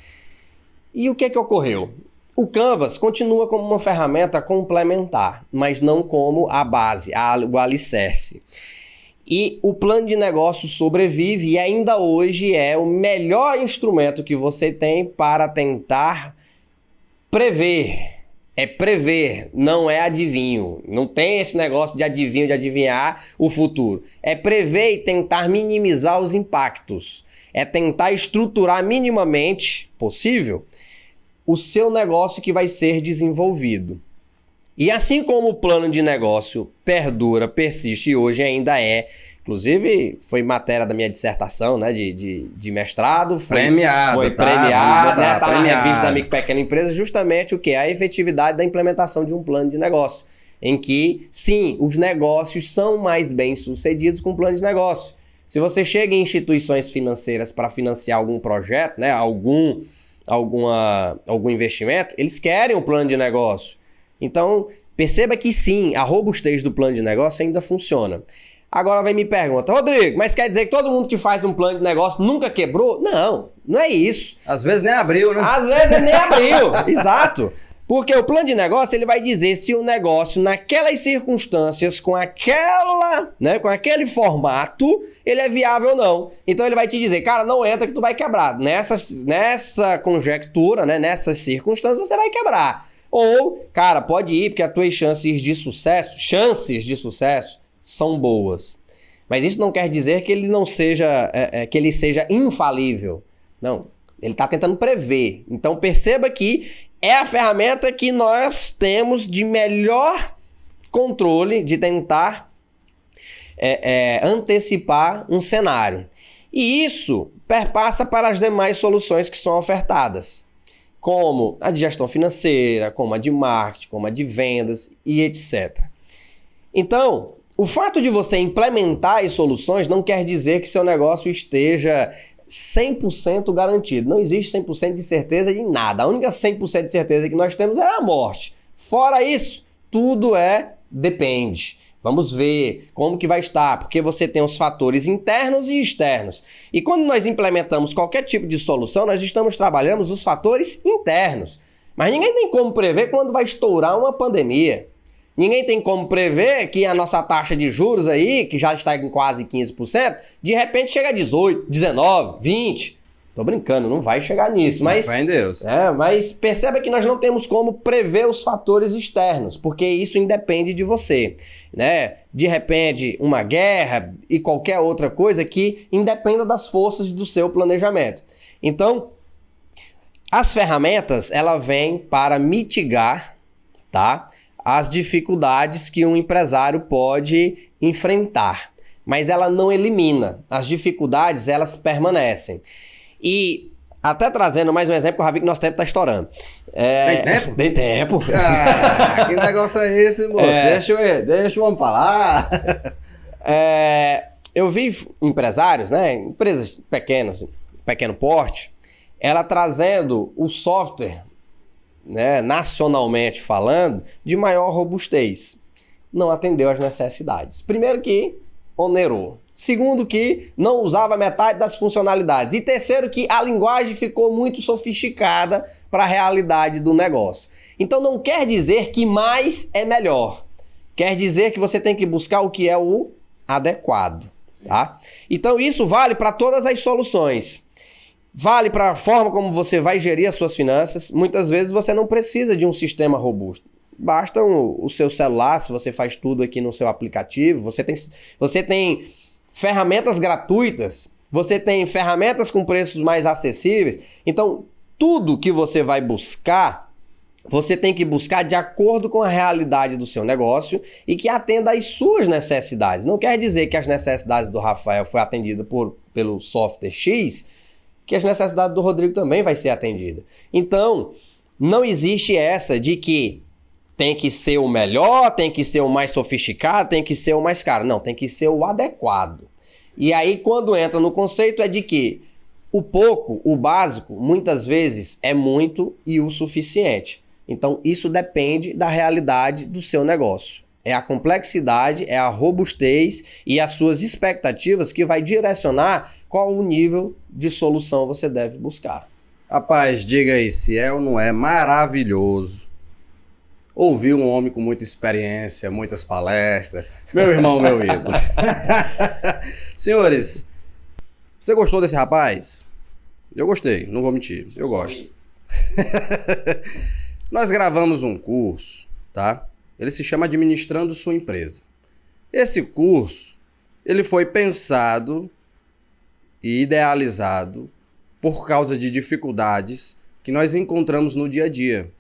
A: E o que ocorreu? O Canvas continua como uma ferramenta complementar, mas não como a base, o alicerce. E o plano de negócio sobrevive e ainda hoje é o melhor instrumento que você tem para tentar prever. É prever, não é adivinho. Não tem esse negócio de adivinho, de adivinhar o futuro. É prever e tentar minimizar os impactos. É tentar estruturar minimamente possível o seu negócio que vai ser desenvolvido. E assim como o plano de negócio perdura, persiste e hoje ainda é, inclusive foi matéria da minha dissertação, né, de mestrado, foi premiado, né, tá na revista da Micro Pequena Empresa, justamente o que? A efetividade da implementação de um plano de negócio, em que, sim, os negócios são mais bem-sucedidos com o plano de negócio. Se você chega em instituições financeiras para financiar algum projeto, né, algum investimento, eles querem um plano de negócio. Então, perceba que sim, a robustez do plano de negócio ainda funciona. Agora vem me pergunta, Rodrigo, mas quer dizer que todo mundo que faz um plano de negócio nunca quebrou? Não, não é isso.
B: Às vezes nem abriu, né?
A: Às vezes nem abriu, exato. Porque o plano de negócio ele vai dizer se o negócio, naquelas circunstâncias, com aquele formato, ele é viável ou não. Então ele vai te dizer, cara, não entra que tu vai quebrar. Nessa conjectura, né, nessas circunstâncias, você vai quebrar. Ou, cara, pode ir, porque as tuas chances de sucesso são boas. Mas isso não quer dizer que ele não seja, que ele seja infalível. Não, ele está tentando prever. Então perceba que é a ferramenta que nós temos de melhor controle, de tentar antecipar um cenário. E isso perpassa para as demais soluções que são ofertadas, como a de gestão financeira, como a de marketing, como a de vendas e etc. Então, o fato de você implementar as soluções não quer dizer que seu negócio esteja 100% garantido. Não existe 100% de certeza de nada. A única 100% de certeza que nós temos é a morte. Fora isso, tudo depende. Vamos ver como que vai estar, porque você tem os fatores internos e externos. E quando nós implementamos qualquer tipo de solução, nós estamos trabalhando os fatores internos. Mas ninguém tem como prever quando vai estourar uma pandemia. Ninguém tem como prever que a nossa taxa de juros aí, que já está em quase 15%, de repente chega a 18, 19, 20. Tô brincando, não vai chegar nisso, mas...
B: Fé em Deus.
A: Mas perceba que nós não temos como prever os fatores externos, porque isso independe de você, né? De repente, uma guerra e qualquer outra coisa que independa das forças do seu planejamento. Então, as ferramentas, ela vêm para mitigar, tá? As dificuldades que um empresário pode enfrentar, mas ela não elimina. As dificuldades, elas permanecem. E até trazendo mais um exemplo, que eu já vi que nosso tempo está estourando.
B: Tem tempo?
A: Tem tempo.
B: Ah, que negócio é esse, moço? Deixa o homem falar.
A: Eu vi empresários, né, empresas pequenas, pequeno porte, ela trazendo o software, né, nacionalmente falando, de maior robustez. Não atendeu às necessidades. Primeiro que onerou. Segundo que não usava metade das funcionalidades. E terceiro que a linguagem ficou muito sofisticada para a realidade do negócio. Então não quer dizer que mais é melhor. Quer dizer que você tem que buscar o que é o adequado, tá? Então isso vale para todas as soluções. Vale para a forma como você vai gerir as suas finanças. Muitas vezes você não precisa de um sistema robusto. Basta o seu celular, se você faz tudo aqui no seu aplicativo. Você tem ferramentas gratuitas, você tem ferramentas com preços mais acessíveis. Então, tudo que você vai buscar, você tem que buscar de acordo com a realidade do seu negócio e que atenda às suas necessidades. Não quer dizer que as necessidades do Rafael foi atendida pelo software X, que as necessidades do Rodrigo também vai ser atendida. Então, não existe essa de que tem que ser o melhor, tem que ser o mais sofisticado, tem que ser o mais caro. Não, tem que ser o adequado. E aí, quando entra no conceito, é de que o pouco, o básico, muitas vezes é muito e o suficiente. Então, isso depende da realidade do seu negócio. É a complexidade, é a robustez e as suas expectativas que vai direcionar qual o nível de solução você deve buscar.
B: Rapaz, diga aí se é ou não é maravilhoso ouvir um homem com muita experiência, muitas palestras. Meu irmão, meu ídolo. Senhores, você gostou desse rapaz? Eu gostei, não vou mentir, eu gosto. Nós gravamos um curso, tá? Ele se chama Administrando Sua Empresa. Esse curso, ele foi pensado e idealizado por causa de dificuldades que nós encontramos no dia a dia.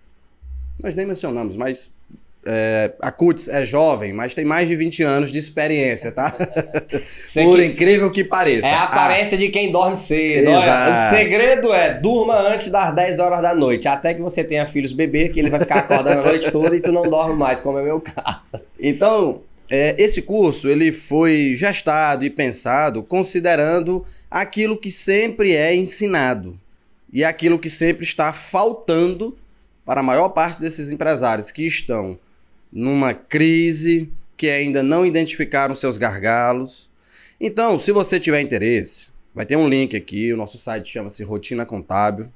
B: Nós nem mencionamos, mas a CUTS é jovem, mas tem mais de 20 anos de experiência, tá? Por incrível que pareça.
A: É a aparência de quem dorme cedo.
B: Exato.
A: O segredo é, durma antes das 10 horas da noite, até que você tenha filhos bebê, que ele vai ficar acordando a noite toda e tu não dorme mais, como é meu caso.
B: Então, esse curso ele foi gestado e pensado considerando aquilo que sempre é ensinado e aquilo que sempre está faltando para a maior parte desses empresários que estão numa crise, que ainda não identificaram seus gargalos. Então, se você tiver interesse, vai ter um link aqui, o nosso site chama-se Rotina Contábil,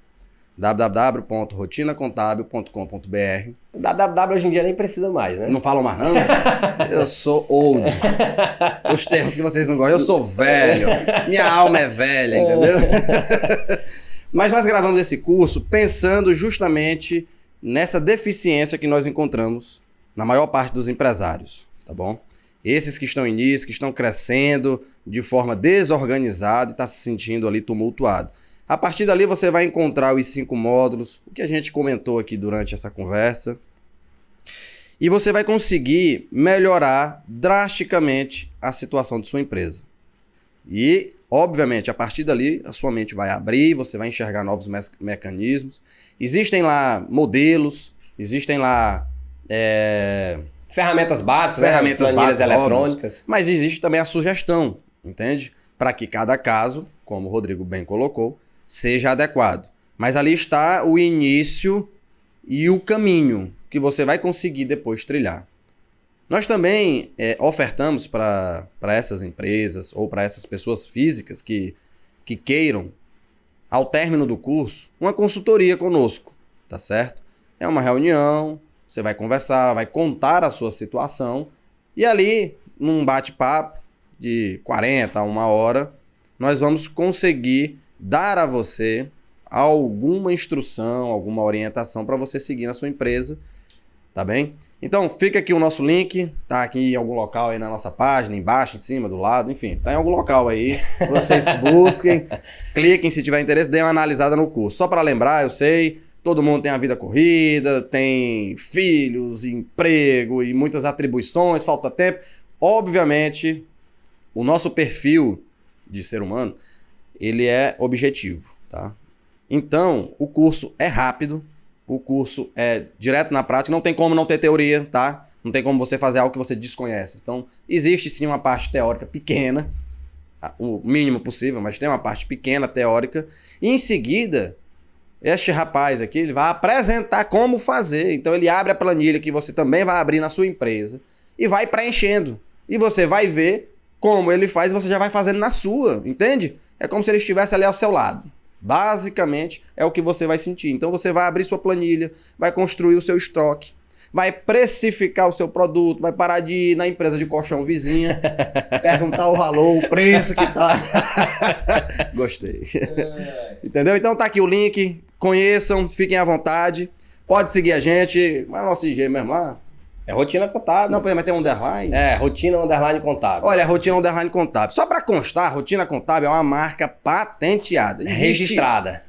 B: www.rotinacontabil.com.br.
A: www hoje em dia nem precisa mais, né?
B: Não falam mais não? Eu sou old. Os termos que vocês não gostam, eu sou velho. Minha alma é velha, entendeu? Mas nós gravamos esse curso pensando justamente nessa deficiência que nós encontramos na maior parte dos empresários, tá bom? Esses que estão em início, que estão crescendo de forma desorganizada e está se sentindo ali tumultuado. A partir dali você vai encontrar os 5 módulos, o que a gente comentou aqui durante essa conversa. E você vai conseguir melhorar drasticamente a situação de sua empresa. E, obviamente, a partir dali a sua mente vai abrir, você vai enxergar novos mecanismos. Existem lá modelos, existem lá
A: ferramentas básicas, planilhas eletrônicas.
B: Mas existe também a sugestão, entende? Para que cada caso, como o Rodrigo bem colocou, seja adequado. Mas ali está o início e o caminho que você vai conseguir depois trilhar. Nós também ofertamos para essas empresas ou para essas pessoas físicas que queiram, ao término do curso, uma consultoria conosco, tá certo? É uma reunião você vai conversar, vai contar a sua situação e ali, num bate-papo de 40 a 1 hora, nós vamos conseguir dar a você alguma instrução, alguma orientação para você seguir na sua empresa, tá bem? Então, fica aqui o nosso link, tá aqui em algum local aí na nossa página, embaixo, em cima, do lado, enfim, tá em algum local aí. Vocês busquem, cliquem se tiver interesse, deem uma analisada no curso. Só para lembrar, eu sei, todo mundo tem a vida corrida, tem filhos, emprego e muitas atribuições, falta tempo. Obviamente, o nosso perfil de ser humano, ele é objetivo, tá? Então, o curso é rápido, o curso é direto na prática, não tem como não ter teoria, tá? Não tem como você fazer algo que você desconhece. Então, existe sim uma parte teórica pequena, o mínimo possível, mas tem uma parte pequena teórica. E em seguida, este rapaz aqui, ele vai apresentar como fazer. Então, ele abre a planilha que você também vai abrir na sua empresa e vai preenchendo. E você vai ver como ele faz e você já vai fazendo na sua, entende? É como se ele estivesse ali ao seu lado. Basicamente, é o que você vai sentir. Então, você vai abrir sua planilha, vai construir o seu estoque, vai precificar o seu produto, vai parar de ir na empresa de colchão vizinha, perguntar o valor, o preço que tá. Gostei. Entendeu? Então, tá aqui o link. Conheçam, fiquem à vontade. Pode seguir a gente. Mas é o nosso IG mesmo lá.
A: É Rotina Contábil.
B: Não, mas tem um underline.
A: É, Rotina Underline Contábil.
B: Olha, Rotina Underline Contábil. Só para constar, Rotina Contábil é uma marca patenteada.
A: Registrada.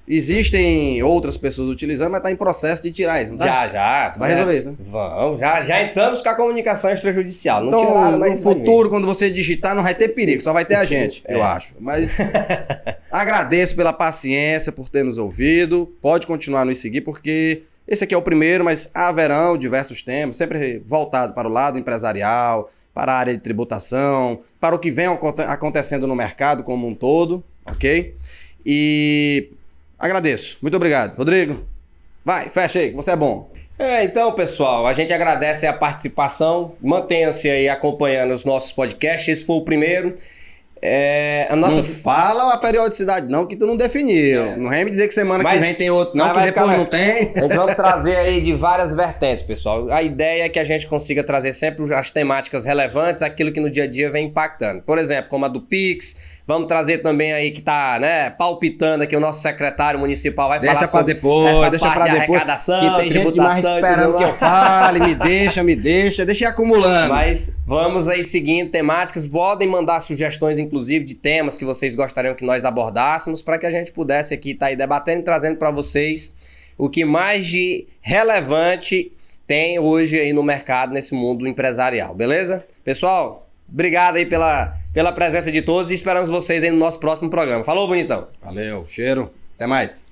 B: Existem outras pessoas utilizando, mas tá em processo de tirar isso, não tá?
A: Já.
B: Vai resolver isso, né?
A: Vamos, já entramos com a comunicação extrajudicial. Não
B: Então,
A: tiraram, mas
B: no futuro, quando você digitar, não vai ter perigo, só vai ter a gente, eu acho. Mas agradeço pela paciência, por ter nos ouvido. Pode continuar nos seguir, porque esse aqui é o primeiro, mas haverão diversos temas, sempre voltado para o lado empresarial, para a área de tributação, para o que vem acontecendo no mercado como um todo, ok? E agradeço. Muito obrigado. Rodrigo, vai, fecha aí, que você é bom.
A: Então, pessoal, a gente agradece a participação. Mantenham-se aí acompanhando os nossos podcasts. Esse foi o primeiro.
B: Não fala a periodicidade não, que tu não definiu. Não vem me dizer que semana que vem tem outro não, que depois não tem.
A: A gente vai trazer aí de várias vertentes, pessoal. A ideia é que a gente consiga trazer sempre as temáticas relevantes, aquilo que no dia a dia vem impactando. Por exemplo, como a do Pix. Vamos trazer também aí que tá, né, palpitando aqui, o nosso secretário municipal vai falar sobre essa parte de arrecadação,
B: que tem gente mais esperando que eu fale, me deixa ir acumulando.
A: Mas vamos aí seguindo temáticas, podem mandar sugestões, inclusive, de temas que vocês gostariam que nós abordássemos, para que a gente pudesse aqui estar aí debatendo e trazendo para vocês o que mais de relevante tem hoje aí no mercado, nesse mundo empresarial, beleza? Pessoal, obrigado aí pela presença de todos e esperamos vocês aí no nosso próximo programa. Falou, bonitão.
B: Valeu, cheiro. Até mais.